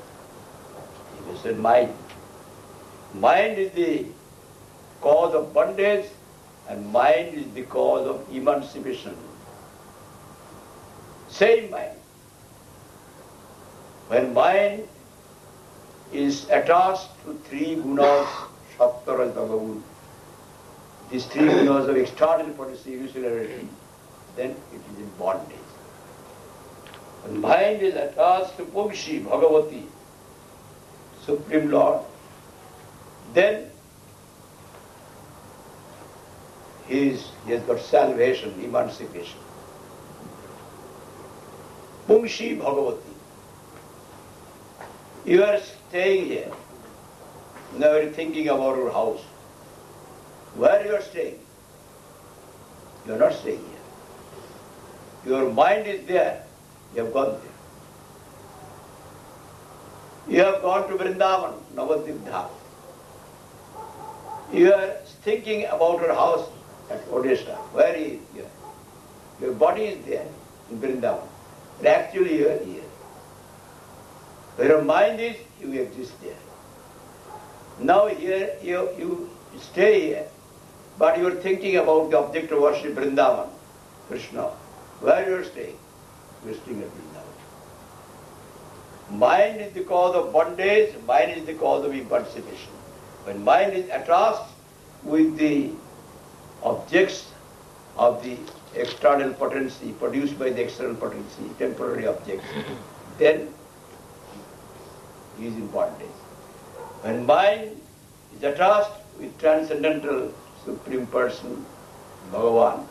You said mind. Mind is the cause of bondage and mind is the cause of emancipation. Same mind. When mind is attached to three gunas, Sattva, Rajas, Tamas, these three gunas of extraordinary potency, usually, then it is in bondage. When mind is attached to Pungshi, Bhagavati, Supreme Lord, then he has got salvation, emancipation. Pungshi Bhagavati. You are staying here. Now you are thinking about your house. Where you are staying? You are not staying here. Your mind is there. You have gone there. You have gone to Vrindavan, Navadvip Dham. You are thinking about your house at Odesha. Where is you? Your body is there in Vrindavan. But actually you are here. Where your mind is, you exist there. Now here you stay here, but you are thinking about the object of worship, Vrindavan, Krishna. Where you are staying? You are staying at Vrindavan. Mind is the cause of bondage, mind is the cause of emancipation. When mind is attached with the objects of the external potency, produced by the external potency, temporary objects, then he is in bondage. When mind is attached with transcendental Supreme Person, Bhagavan,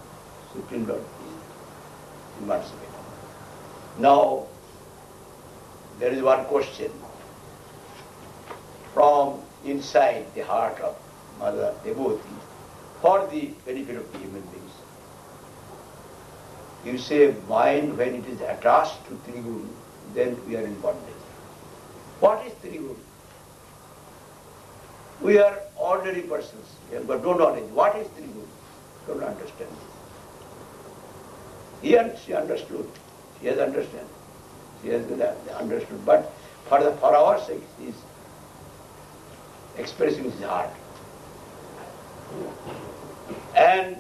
Supreme Lord, he is emancipated. Now, there is one question from inside the heart of Mother Devotee for the benefit of the human beings. You say mind, when it is attached to Trigun, then we are in bondage. What is Trigun? We are ordinary persons, we have got no knowledge. What is Triguna? Don't understand this. He and she understood. She has understood. She has understood. But for our sake, he is expressing his heart. And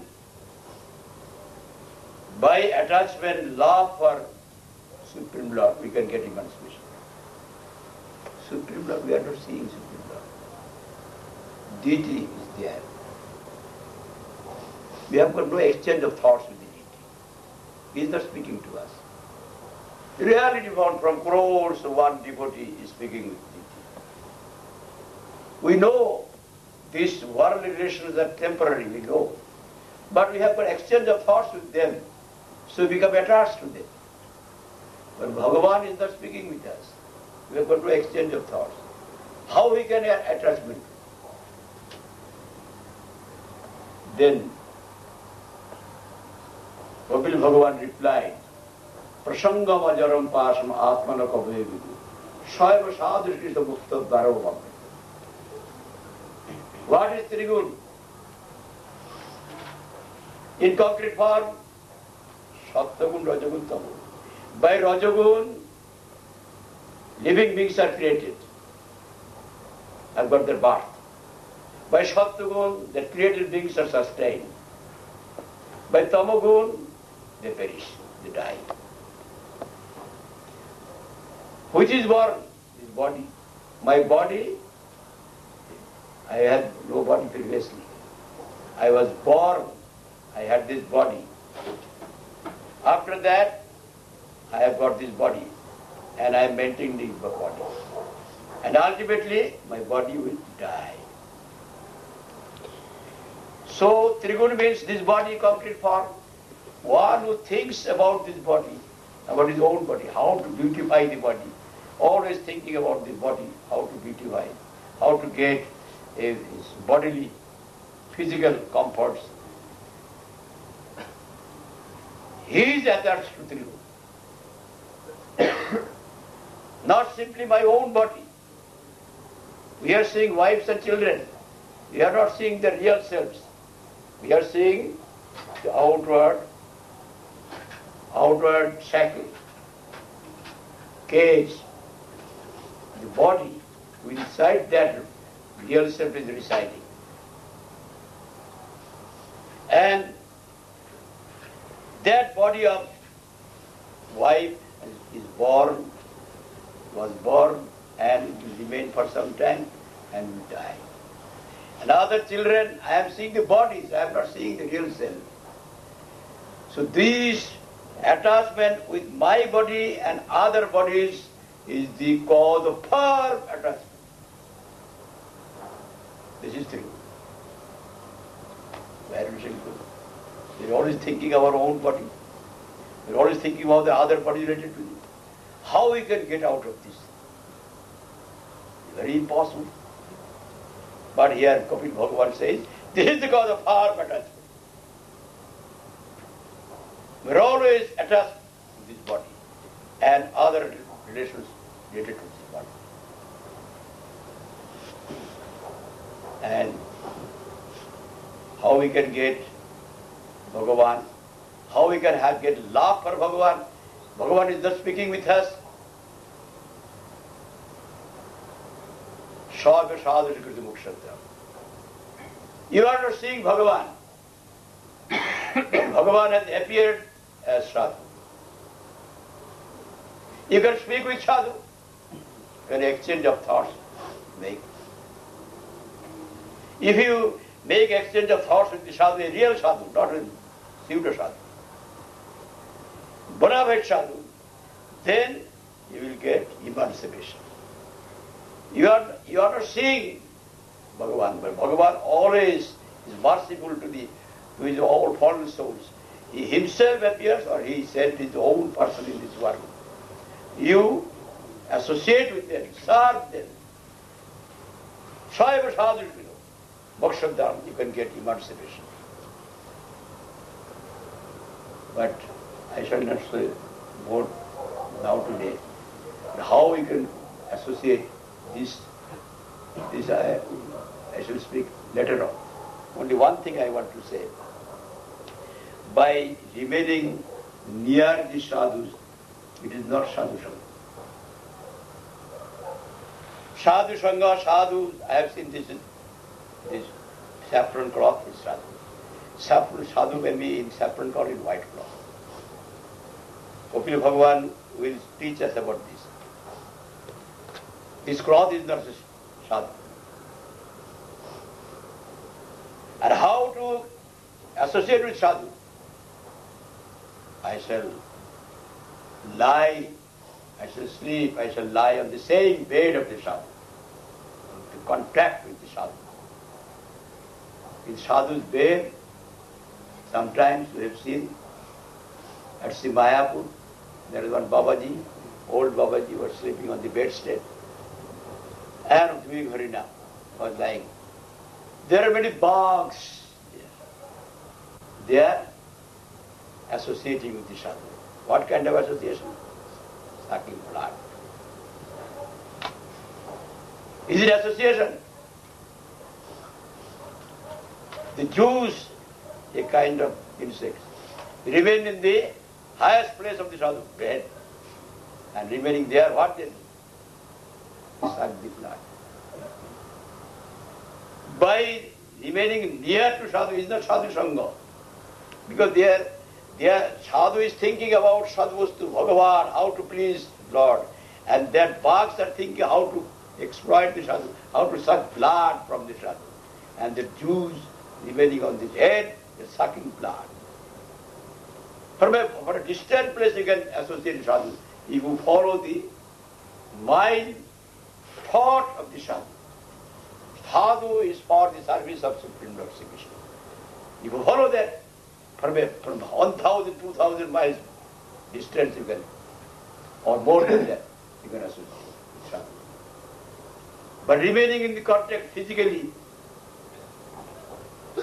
by attachment, love for Supreme Lord, we can get emancipation. Supreme Lord, we are not seeing Supreme Lord. Deity is there. We have got no exchange of thoughts with the deity. He is not speaking to us. In reality, from crores, one devotee is speaking with deity. We know these worldly relations are temporary, we know. But we have got exchange of thoughts with them, so we become attached to them. But Bhagavan is not speaking with us. We have got no exchange of thoughts. How we can have attachment? Then Kapil Bhagavan replied, Prasangam ajaram pasam atmana kave vidu. Shaiva sadrishita mukta dharava. What is Trigun? In concrete form, Sattvagun, Rajagun, Tamun. By Rajagun, living beings are created. Have got their birth. By Sattvagun, the created beings are sustained. By Tamagun, they perish, they die. Which is born? This body. My body, I had no body previously. I was born, I had this body. After that, I have got this body and I am maintaining this body. And ultimately, my body will die. So, Triguna means this body, concrete form. One who thinks about this body, about his own body, how to beautify the body, always thinking about the body, how to beautify, how to get his bodily, physical comforts. He is attached to Triguna. Not simply my own body. We are seeing wives and children. We are not seeing the real selves. We are seeing the outward shackle, cage, the body. Inside that real self is residing. And that body of wife was born and will remain for some time and will die. And other children, I am seeing the bodies, I am not seeing the real self. So this attachment with my body and other bodies is the cause of firm attachment. This is true. Very simple. We are always thinking of our own body. We are always thinking about the other body related to it. How we can get out of this? Very impossible. But here Kapil Bhagavan says, this is the cause of firm attachment. We are always attached to this body and other relations related to this body. And how we can get Bhagavan, how we can get love for Bhagavan. Bhagavan is just speaking with us. You are not seeing Bhagavan. Bhagavan has appeared as sadhu. You can speak with sadhu. You can exchange of thoughts. If you make exchange of thoughts with the sadhu, a real sadhu, not a pseudo sadhu, bona fide sadhu, then you will get emancipation. You are not seeing Bhagavan, but Bhagavan always is merciful to his all fallen souls. He himself appears or he sent his own person in this world. You associate with them, serve them. Shaiva sadhu, Mokshadam, you can get emancipation. But I shall not say more now today. But how we can associate this I I shall speak later on. Only one thing I want to say. By remaining near the sadhus, it is not sadhu sangha. Sadhu sangha, sadhu, I have seen this saffron cloth is sadhu. Sadhu may be in saffron cloth in white cloth. Kapil Bhagavan will teach us about this. This cloth is not sadhu. And how to associate with sadhu? I shall lie, I shall sleep, I shall lie on the same bed of the sadhu, to contact with the sadhu. In sadhu's bed, sometimes we have seen at Mayapur, there is one Babaji, old Babaji was sleeping on the bedstead, and doing Harina was lying. There are many bugs there. They are associating with the sadhu. What kind of association? Sucking blood. Is it association? The Jews, a kind of insects, remain in the highest place of the sadhu, bed, and remaining there, what they do? Suck the blood. By remaining near to sadhu is not sadhu sangha, because their sadhu is thinking about sadhuvastu, Bhagavan, how to please Lord, and their bugs are thinking how to exploit the sadhu, how to suck blood from the sadhu, and the Jews remaining on the head, they are sucking blood. For a distant place you can associate sadhu if you follow the mind thought of the sadhu. Sadhu is for the service of Supreme Lord Sri Krishna. If you follow that, from 1,000, 2,000 miles distance you can, or more than that, you can associate with sadhu. But remaining in the contact physically,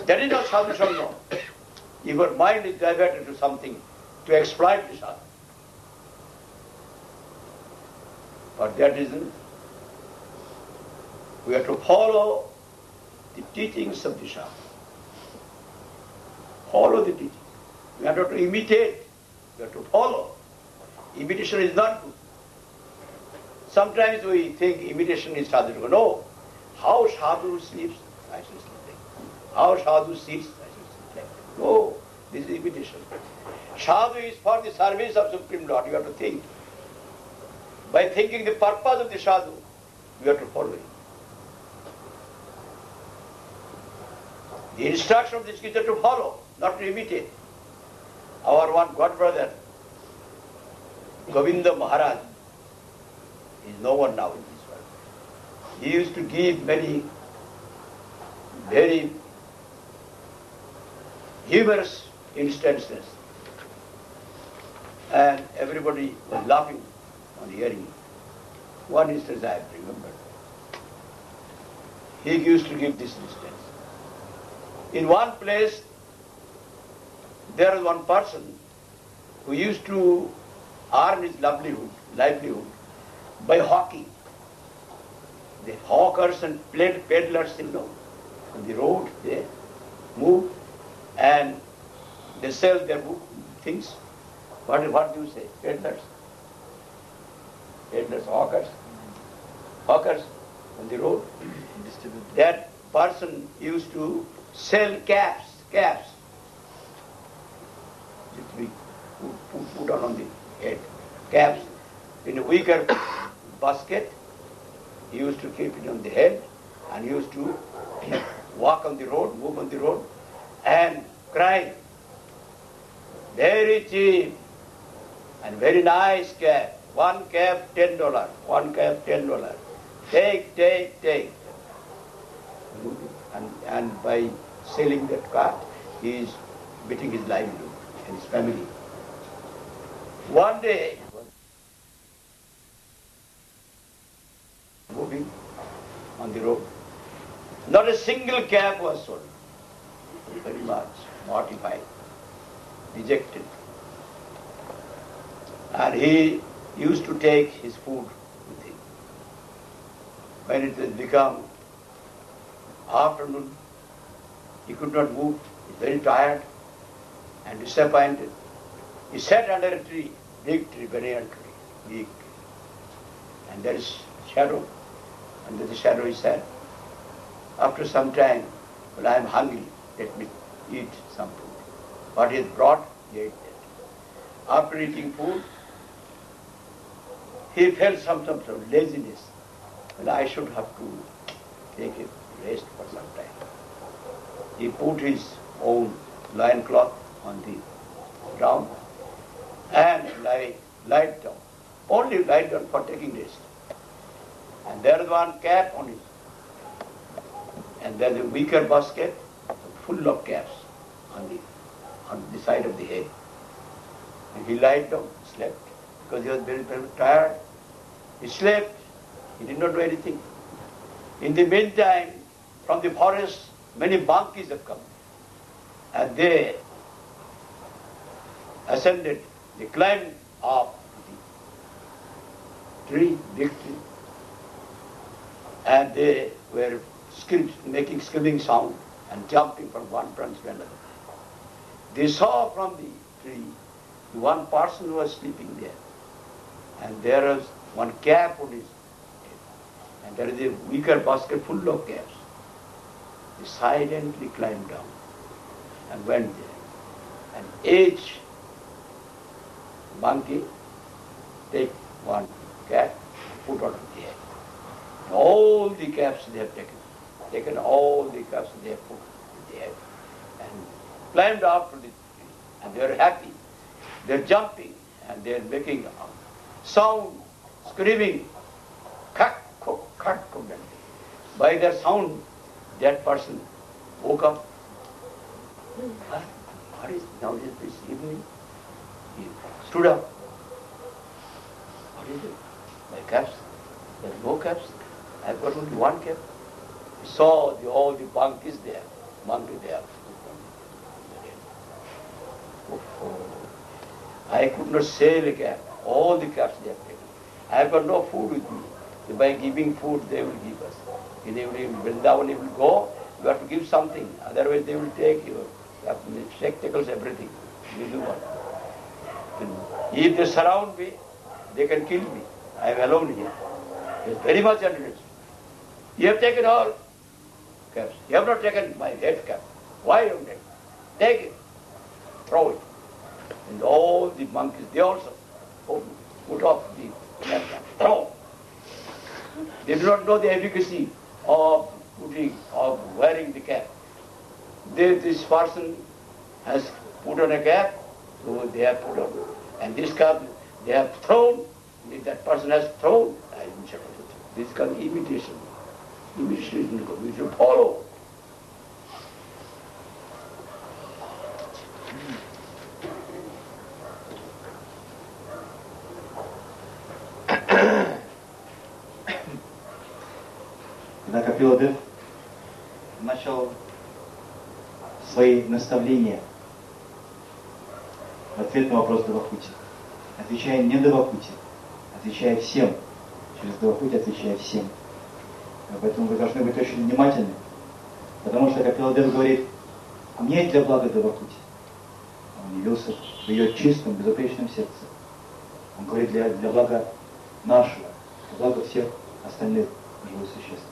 that is not sadhu sangha. If your mind is diverted to something to exploit the sadhu. For that reason, we have to follow the teachings of the sadhu. Follow the teachings. We have not to imitate, we have to follow. Imitation is not good. Sometimes we think imitation is sadhu. No. How sadhu sleeps, I shall sleep like that. How sadhu sits, I shall sit like that. No, this is imitation. Sadhu is for the service of Supreme Lord. You have to think. By thinking the purpose of the sadhu, you have to follow it. The instruction of the scripture to follow, not to imitate. Our one god brother, Govinda Maharaj, is no one now in this world. He used to give many very humorous instances, and everybody was laughing on hearing it. One instance I have remembered. He used to give this instance. In one place, there was one person who used to earn his livelihood by hawking. The hawkers and peddlers, on the road, they move and they sell their things. What do you say? Peddlers? Peddlers, hawkers on the road. That person used to sell caps that we put on the head. Caps in a wicker basket. He used to keep it on the head and he used to walk on the road, move on the road and cry, very cheap and very nice cap. One cap $10, one cap $10. Take. And by selling that cart, he is getting his livelihood and his family. One day, moving on the road, not a single cap was sold. Very much mortified, dejected. And he used to take his food with him. When it has become Afternoon, he could not move, he was very tired and disappointed. He sat under a tree, big tree, banana tree, big. And there is shadow. Under the shadow he sat. After some time, well, I am hungry, let me eat some food. What he had brought, he ate that. After eating food, he felt some sort of laziness. Well, I should have to take a rest for some time. He put his own loin cloth on the ground and lied down. Only lied down for taking rest. And there is one cap on it. And there is a wicker basket full of caps on the side of the head. And he lied down, slept, because he was very, very tired. He slept. He did not do anything. In the meantime, from the forest, many monkeys have come. And they ascended, they climbed up the tree, big tree. And they were making screaming sound and jumping from one branch to another. They saw from the tree one person who was sleeping there. And there was one cap on his head. And there is a wicker basket full of caps. They silently climbed down and went there. And each monkey take one cap and put on the head. And all the caps they have taken all the caps they have put on the head and climbed up to the tree. And they are happy. They are jumping and they are making sound, screaming, cut. By their sound, that person woke up. What is now this evening? He stood up. What is it? My caps? There are no caps. I have got only one cap. He saw all the monkeys there. I could not sell a cap. All the caps they have taken. I have got no food with me. By giving food, they will give us. In Vrindavan, you will go, you have to give something. Otherwise, they will take your spectacles, everything. You do what? If they surround me, they can kill me. I am alone here. There is very much undernourished. You have taken all caps. You have not taken my head cap. Why you have taken? Take it. Throw it. And all the monkeys, they also put off the cap. Throw. They do not know the efficacy of wearing the cap. This person has put on a cap, so they have put on. And this cap they have thrown. If that person has thrown, this is called imitation. Imitation, we should follow. Когда Капиладев начал свои наставления в ответ на вопрос Девакути, отвечая не Девакути, отвечая всем, через Девакути отвечая всем. Поэтому вы должны быть очень внимательны, потому что Капиладев говорит не для блага Девакути. Он явился в ее чистом, безупречном сердце. Он говорит для блага нашего, для блага всех остальных живых существ.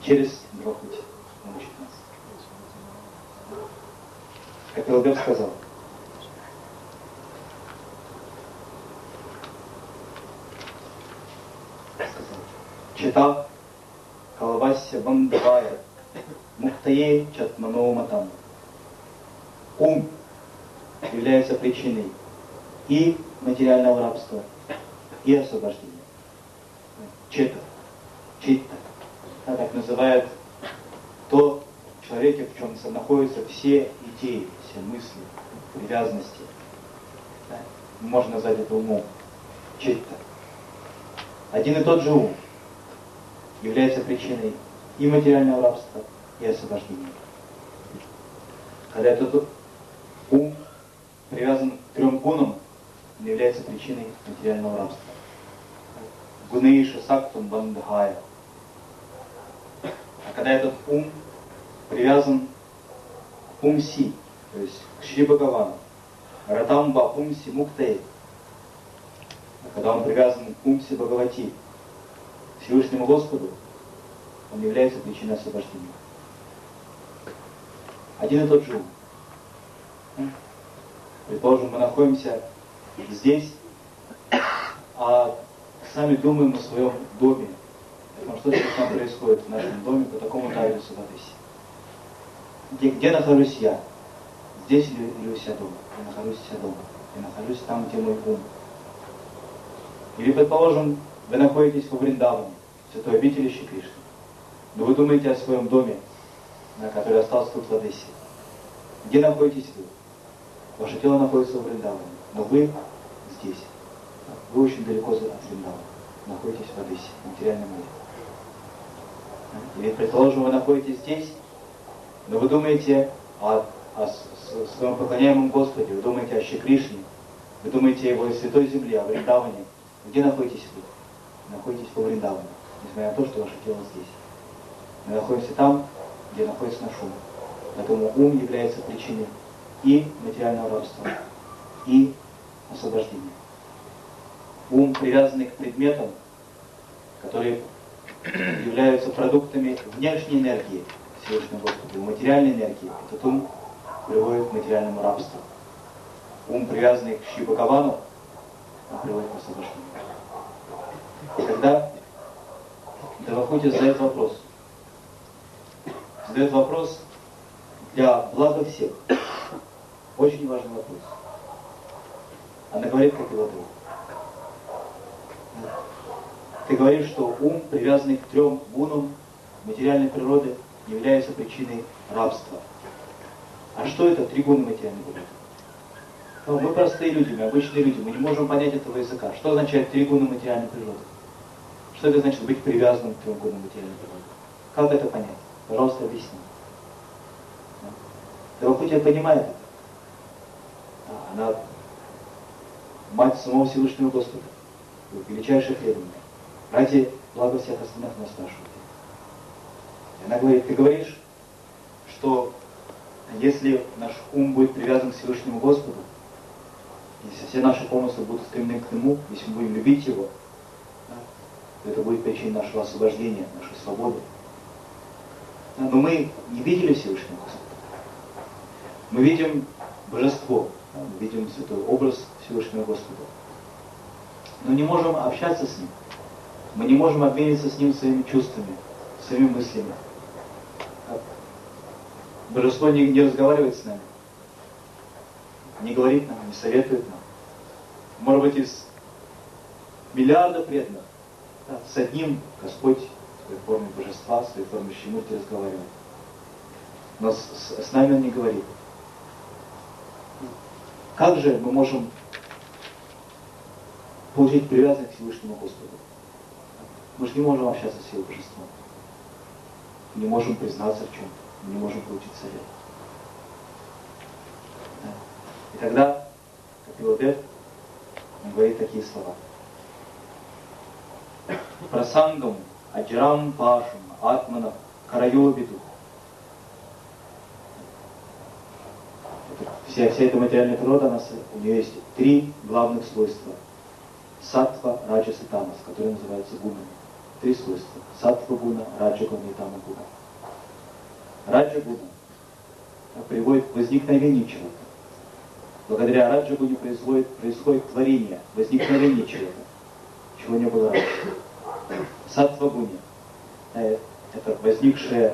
Через Девакути он учит нас. Капиладев сказал: Чита Калавасья Бандавая Мухтае Чатманоуматам. Ум является причиной и материального рабства, и освобождения. Чита, так называют то в человеке, в чем находятся все идеи, все мысли, привязанности. Можно назвать это умом. Читта. Один и тот же ум является причиной и материального рабства, и освобождения. Когда этот ум привязан к 3 гунам, он является причиной материального рабства. Гунейша сактум бандхая. когда этот ум привязан к Пумси, то есть к Шри Бхагавану, Радамба Пумси Муктей, когда он привязан к Пумси Бхагавати, к Всевышнему Господу, он является причиной освобождения. Один и тот же ум. Предположим, мы находимся здесь, а сами думаем о своем доме. Что сейчас там происходит в нашем доме по такому адресу в Одессе? Где нахожусь я? Здесь или у себя дома? Я нахожусь у себя дома. Я нахожусь там, где мой ум. Или, предположим, вы находитесь во Вриндаване, в святой обители Шри Кришны. Но вы думаете о своем доме, который остался тут в Одессе. Где находитесь вы? Ваше тело находится в Вриндаване, но вы здесь. Вы очень далеко от Вриндавана. Находитесь в Одессе, в материальном мире. Или, предположим, вы находитесь здесь, но вы думаете о своем поклоняемом Господе, вы думаете о Шри Кришне, вы думаете о Его святой земле, о Вриндаване. Где находитесь вы? Находитесь во Вриндаване, несмотря на то, что ваше тело здесь. Мы находимся там, где находится наш ум. Поэтому ум является причиной и материального рабства, и освобождения. Ум, привязанный к предметам, которые являются продуктами внешней энергии Всевышнего Господа, материальной энергии, этот ум приводит к материальному рабству. Ум, привязанный к Шри Бхагавану, приводит к освобождению. И тогда Б.Валлабха задает вопрос. Задает вопрос для блага всех. Очень важный вопрос. Она говорит, как и вода. Ты говоришь, что ум, привязанный к 3 гунам материальной природы, является причиной рабства. А что это 3 гуна материальной природы? Ну, мы простые люди, мы обычные люди, мы не можем понять этого языка. Что означает 3 гуна материальной природы? Что это значит быть привязанным к 3 гунам материальной природы? Как это понять? Пожалуйста, объясни. Б.Валлабха понимает это. Она мать самого Всевышнего Господа, величайшая преданная. Ради блага всех остальных нас спрашивает. И она говорит, ты говоришь, что если наш ум будет привязан к Всевышнему Господу, если все наши помыслы будут стремлены к Нему, если мы будем любить Его, то это будет причиной нашего освобождения, нашей свободы. Но мы не видели Всевышнего Господа. Мы видим Божество, мы видим святой образ Всевышнего Господа. Но не можем общаться с Ним. Мы не можем обмениться с Ним своими чувствами, своими мыслями. Божество не разговаривает с нами, не говорит нам, не советует нам. Может быть, из миллиарда преданных, с одним Господь в своей форме Божества, в своей форме Шримурти разговаривает. Но с нами Он не говорит. Как же мы можем получить привязанность к Всевышнему Господу? Мы же не можем общаться с Его Божеством. Не можем признаться в чем-то. Мы не можем получить совет. И тогда, как Б.Валлабха, он говорит такие слова. Прасангам, аджрам пашам, атмана, карайобиду. Вся эта материальная природа, у нее есть 3 главных свойства. Саттва, раджас и тамас, которые называются гунами. 3 свойства. Саттва гуна, раджа гуна и тама гуна. Раджа гуна приводит к возникновению чего-то. Благодаря раджа гуне происходит творение, возникновение чего-то, чего не было раньше. Саттва гуне это возникший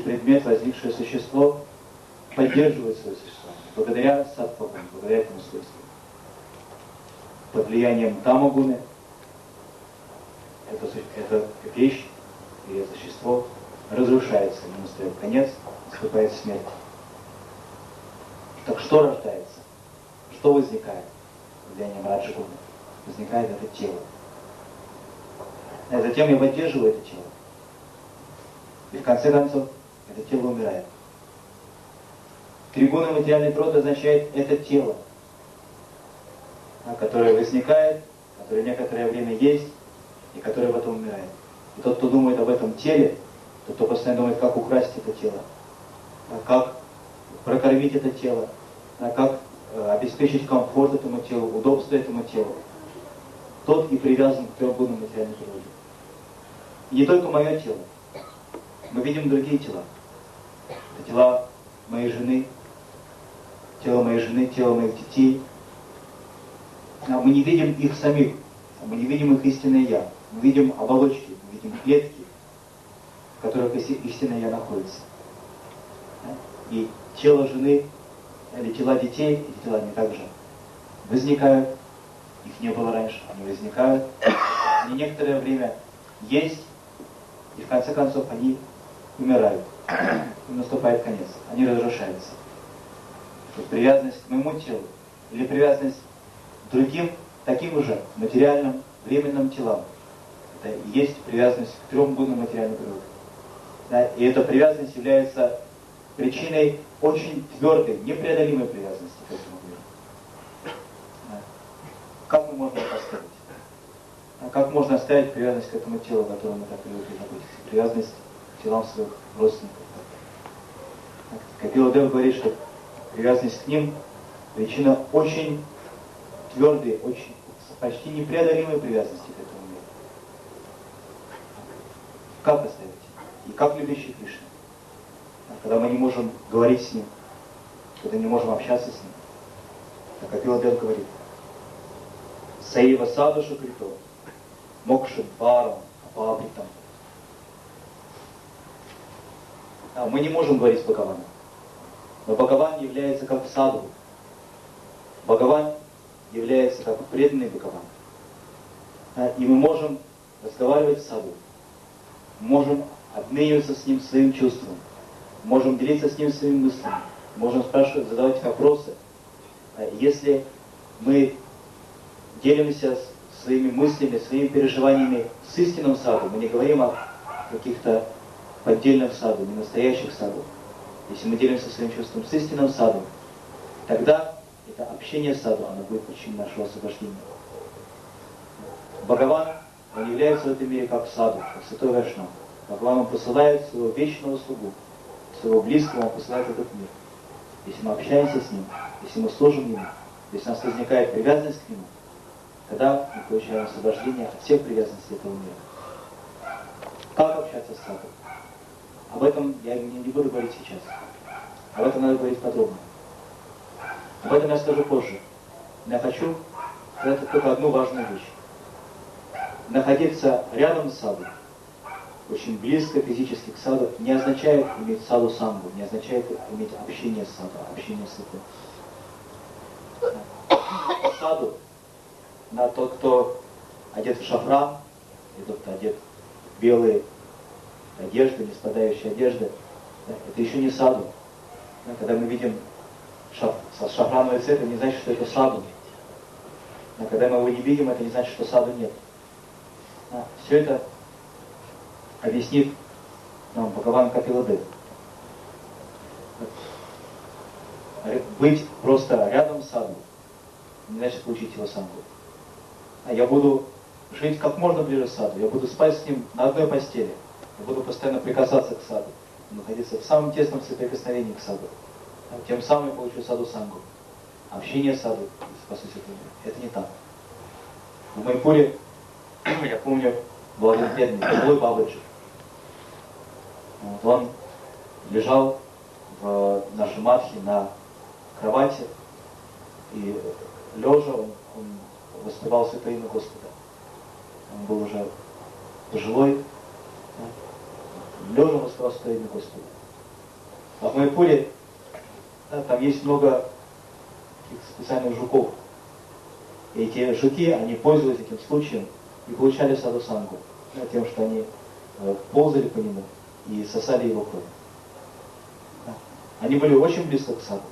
предмет, возникшее существо поддерживает свое существование. Благодаря саттва гуне, благодаря этому свойству. Под влиянием тама гуны эта вещь или существо разрушается, ему настает конец, наступает смерть. Так что рождается? Что возникает под влиянием раджа гуны? Возникает это тело. А затем я поддерживаю это тело. И в конце концов это тело умирает. 3 гуна материальной природы означает это тело, которое возникает, которое некоторое время есть, и которое потом умирает. И тот, кто думает об этом теле, Тот, кто постоянно думает, как украсть это тело, как прокормить это тело, как обеспечить комфорт этому телу, удобство этому телу, тот и привязан к трехгунам материальной природе. И не только мое тело. Мы видим другие тела. Это тела моей жены, тело моих детей. Но мы не видим их самих, мы не видим их истинное «я». Мы видим оболочки, мы видим клетки, в которых истинное «я» находится. И тело жены или тела детей, эти тела они также возникают, их не было раньше, они возникают, они некоторое время есть, и в конце концов они умирают, им наступает конец, они разрушаются. Привязанность к моему телу или привязанность к другим, таким же материальным, временным телам, это и есть привязанность к трем гунам материальной природы. Да, и эта привязанность является причиной очень твердой, непреодолимой привязанности к этому миру. Да. Как мы можем это оставить? Как можно оставить привязанность к этому телу, которое мы так привыкли находиться? Привязанность к телам своих родственников. Б.Валлабха говорит, что привязанность к ним причина очень твердой, очень почти непреодолимой привязанности к этому миру. Как оставить? И как любящий Кришна? Когда мы не можем говорить с ним, когда не можем общаться с ним. Так как Б.Валлабха говорит, «Саива садуша крито, мокши барам апабритам». Мы не можем говорить с Бхагаваном. Но Бхагаван является как саду. Бхагаван является как преданный Бхагаван. И мы можем разговаривать с саду. Можем обмениваться с ним своим чувством. Можем делиться с ним своими мыслями. Можем спрашивать, задавать вопросы. Если мы делимся своими мыслями, своими переживаниями с истинным саду, мы не говорим о каких-то поддельных саду, не настоящих саду. Если мы делимся своим чувством с истинным саду, тогда это общение с саду, оно будет причиной нашего освобождения. Бхагаван, он является в этом мире как саду, как святой Вайшнав. Бхагаван, он посылает своего вечного слугу, своего близкого, он посылает в этот мир. Если мы общаемся с ним, если мы служим ему, если у нас возникает привязанность к нему, тогда мы получаем освобождение от всех привязанностей этого мира. Как общаться с саду? Об этом я не буду говорить сейчас. Об этом надо говорить подробно. Об этом я скажу позже. Но я хочу сказать только одну важную вещь. Находиться рядом с саду, очень близко физически к саду, не означает иметь саду сангу, не означает иметь общение с саду, общение с этим. Саду, на тот, кто одет в шафран, и тот, кто одет в белые одежды, не спадающие одежды, это еще не саду. Когда мы видим шафрановый цвет, это не значит, что это саду. Но когда мы его не видим, это не значит, что саду нет. Все это объяснит нам Бхагаван Б.Валлабха. Быть просто рядом с саду не значит получить его сангу. Я буду жить как можно ближе к саду, я буду спать с ним на одной постели, я буду постоянно прикасаться к саду, находиться в самом тесном соприкосновении к саду. Тем самым я получу саду сангу. Общение с саду, по сути, это не так. В Майпуре, я помню, был один бедный, пожилой бабаджи. Он лежал в нашей матхе на кровати, и лежа он воспевал святое имя Господа. Он был уже пожилой, лежа воспевал святое имя Господа. А в Майпуре там есть много специальных жуков. И эти жуки, они пользовались этим случаем и получали саду сангу, тем, что они ползали по нему и сосали его кровь. Они были очень близко к саду.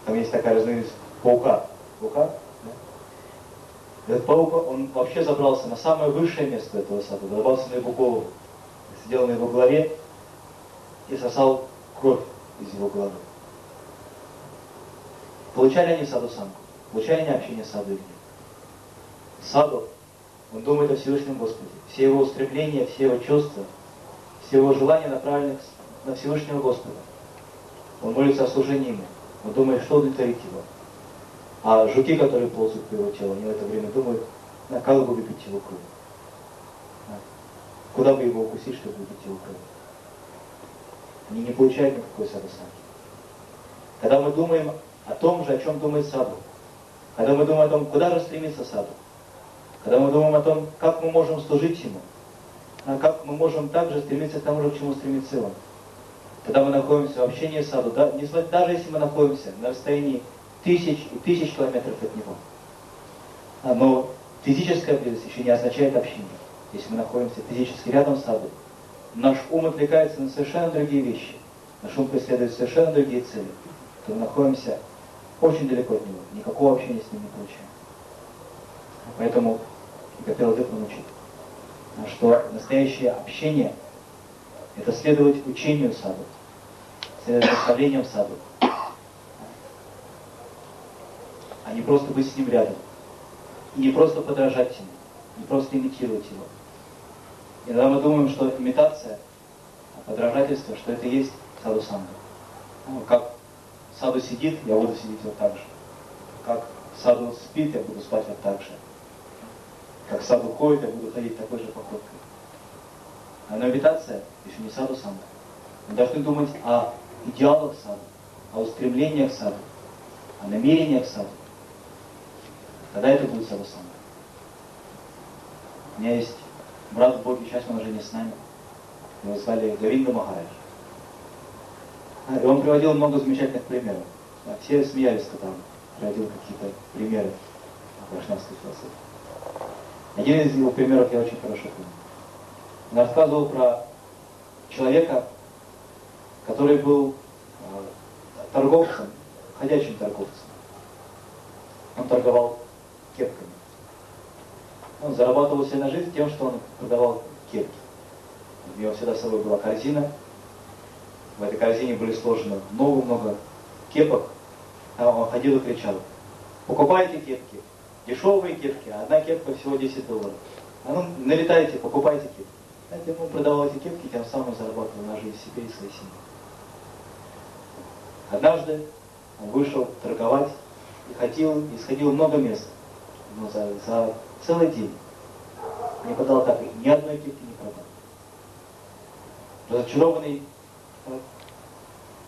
Там есть такая разновидность паука. Этот паук, он вообще забрался на самое высшее место этого сада, забрался на его голову, сидел на его голове и сосал кровь из его головы. Получали они саду сангу? Получали они общение с саду или нет? Саду Он думает о Всевышнем Господе. Все его устремления, все его чувства, все его желания направлены на Всевышнего Господа. Он молится о служении ему. Он думает, что удовлетворит его. А жуки, которые ползут по его телу, они в это время думают, как бы выпить его кровь. Куда бы его укусить, чтобы выпить его кровь. Они не получают никакой садхусанги. Когда мы думаем о том же, о чем думает саду, когда мы думаем о том, куда же стремится саду, когда мы думаем о том, как мы можем служить ему, как мы можем также стремиться к тому же, к чему стремится он, когда мы находимся в общении с саду, даже если мы находимся на расстоянии тысяч и тысяч километров от него, но физическая близость еще не означает общение. Если мы находимся физически рядом с саду, наш ум отвлекается на совершенно другие вещи, наш ум преследует совершенно другие цели, то мы находимся очень далеко от него, никакого общения с ним не получаем. Поэтому Б.Валлабха учит, что настоящее общение – это следовать учению саду, следовать наставлениям саду, а не просто быть с ним рядом, и не просто подражать ему, не просто имитировать его. Иногда мы думаем, что имитация, подражательство, что это и есть саду-санга. Как саду сидит, я буду сидеть вот так же. Как саду спит, я буду спать вот так же. Как саду ходит, я буду ходить такой же походкой. Но имитация еще не саду-санга. Мы должны думать о идеалах саду, о устремлениях саду, о намерениях саду. Тогда это будет саду-санга. У меня есть брат в Боге, сейчас он уже не с нами. Его звали Говинда Махарадж. И он приводил много замечательных примеров. Все смеялись, когда он приводил какие-то примеры вайшнавской философии. Один из его примеров я очень хорошо помню. Он рассказывал про человека, который был торговцем, ходячим торговцем. Он торговал кепками. Он зарабатывал себе на жизнь тем, что он продавал кепки. У него всегда с собой была корзина. В этой корзине были сложены много-много кепок. А он ходил и кричал: покупайте кепки, дешевые кепки, одна кепка всего $10. А ну, налетайте, покупайте кепки. Знаете, он продавал эти кепки, тем самым зарабатывал на жизнь себе и своей семье. Однажды он вышел торговать и сходил много мест. Но за целый день не продал так, ни одной кепки не продал. Разочарованный,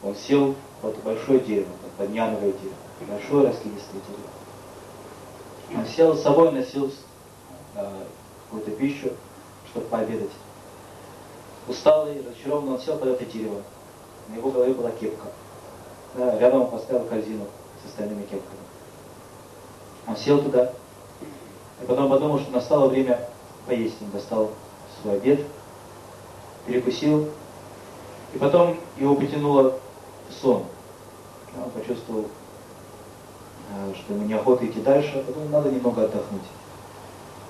он сел под большое дерево, под баньяновое дерево, большое раскидистое дерево. Он сел с собой, носил какую-то пищу, чтобы пообедать. Усталый, разочарованный, он сел под это дерево. На его голове была кепка. Рядом он поставил корзину с остальными кепками. Он сел туда, и потом подумал, что настало время поесть. Он достал свой обед, перекусил, и потом его потянуло в сон. Он почувствовал, что ему неохота идти дальше, а потом надо немного отдохнуть.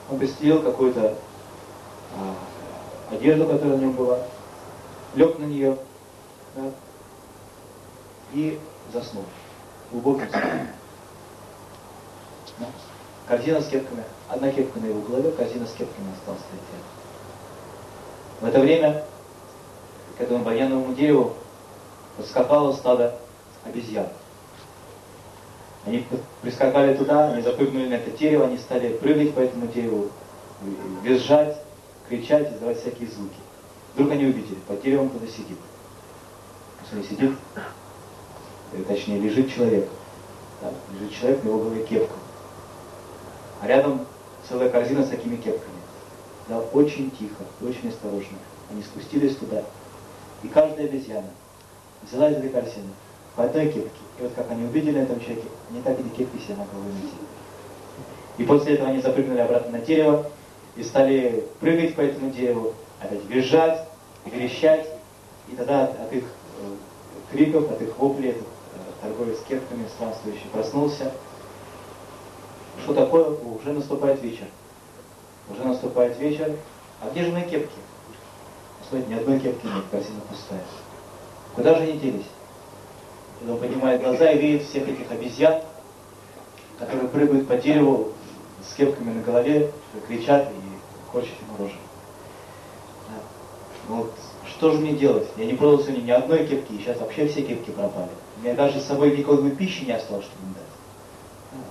Он пристрелил какую-то одежду, которая на нем была, лег на нее, и заснул. Глубоким сном. Корзина с кепками. Одна кепка на его голове, корзина с кепками осталась стоять рядом. В это время к этому баньяновому дереву подскакало стадо обезьян. Они прискакали туда, они запрыгнули на это дерево, они стали прыгать по этому дереву, визжать, кричать, издавать всякие звуки. Вдруг они увидели, под деревом кто-то сидит. Если сидит, точнее лежит человек. Да, лежит человек, на его голове кепка. А рядом целая корзина с такими кепками. Да, очень тихо, очень осторожно. Они спустились туда. И каждая обезьяна взяла из этой корзины по одной кепке. И вот как они увидели на этом человеке, они так эти кепки себе на голову носили. И после этого они запрыгнули обратно на дерево и стали прыгать по этому дереву, опять визжать, верещать. И тогда от их криков, от их воплей, этот торговец с кепками, странствующий, проснулся. Что такое? Уже наступает вечер. Уже наступает вечер. А где же мои кепки? Смотрите, ни одной кепки нет, корзина пустая. Куда же они делись? Он поднимает глаза и видит всех этих обезьян, которые прыгают по дереву с кепками на голове, кричат и корчите мороженое. Вот, что же мне делать? Я не продал сегодня ни одной кепки, и сейчас вообще все кепки пропали. У меня даже с собой никакой пищи не осталось, чтобы им дать.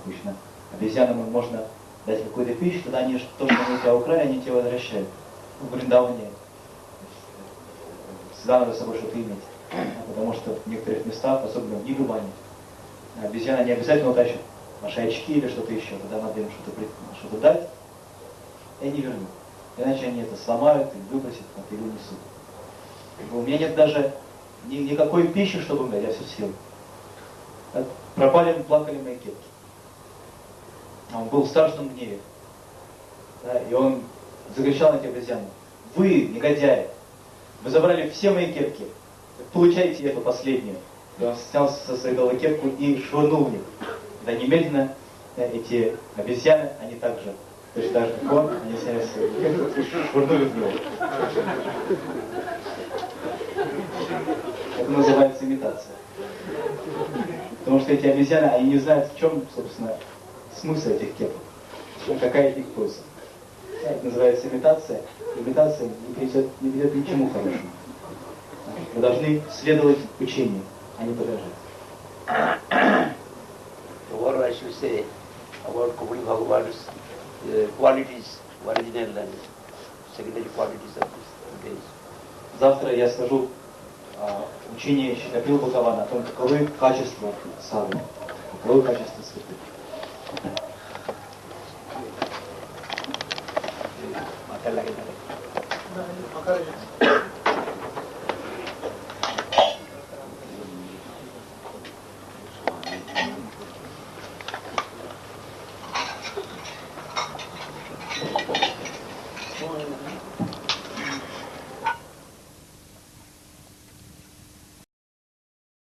Обычно обезьянам можно дать какую-то пищу, тогда они то, что они у тебя украли, они тебе возвращают. В Вриндаване всегда надо с собой что-то иметь. Потому что в некоторых местах, особенно в Нигубане, обезьяны не обязательно утащат ваши очки или что-то еще, тогда надо им что-то дать, и они вернут. Иначе они это сломают и выбросят, или унесут. У меня нет даже никакой пищи, чтобы умереть, я все съел. Пропали, плакали мои кепки. Он был в страшном гневе. Да, и он закричал на эти обезьяны: вы, негодяи, вы забрали все мои кепки, получайте эту последнюю. И он снял со своей головы кепку и швырнул в них. Да, немедленно эти обезьяны, они также, точно так же, как он, они сняли свою кепку и швырнули в него. Это называется имитация. Потому что эти обезьяны, они не знают, в чем, собственно, смысл этих кепок, какая их польза. Это называется имитация. Имитация не ведет ни к чему хорошему. Вы должны следовать учению, а не подражать. What I should say about Kumari Bhagavan's qualities, original and secondary qualities of this days. Завтра я скажу учение Шрила Бхагавана о том, каковы качества садху, каковы качества святых. Matar lagi.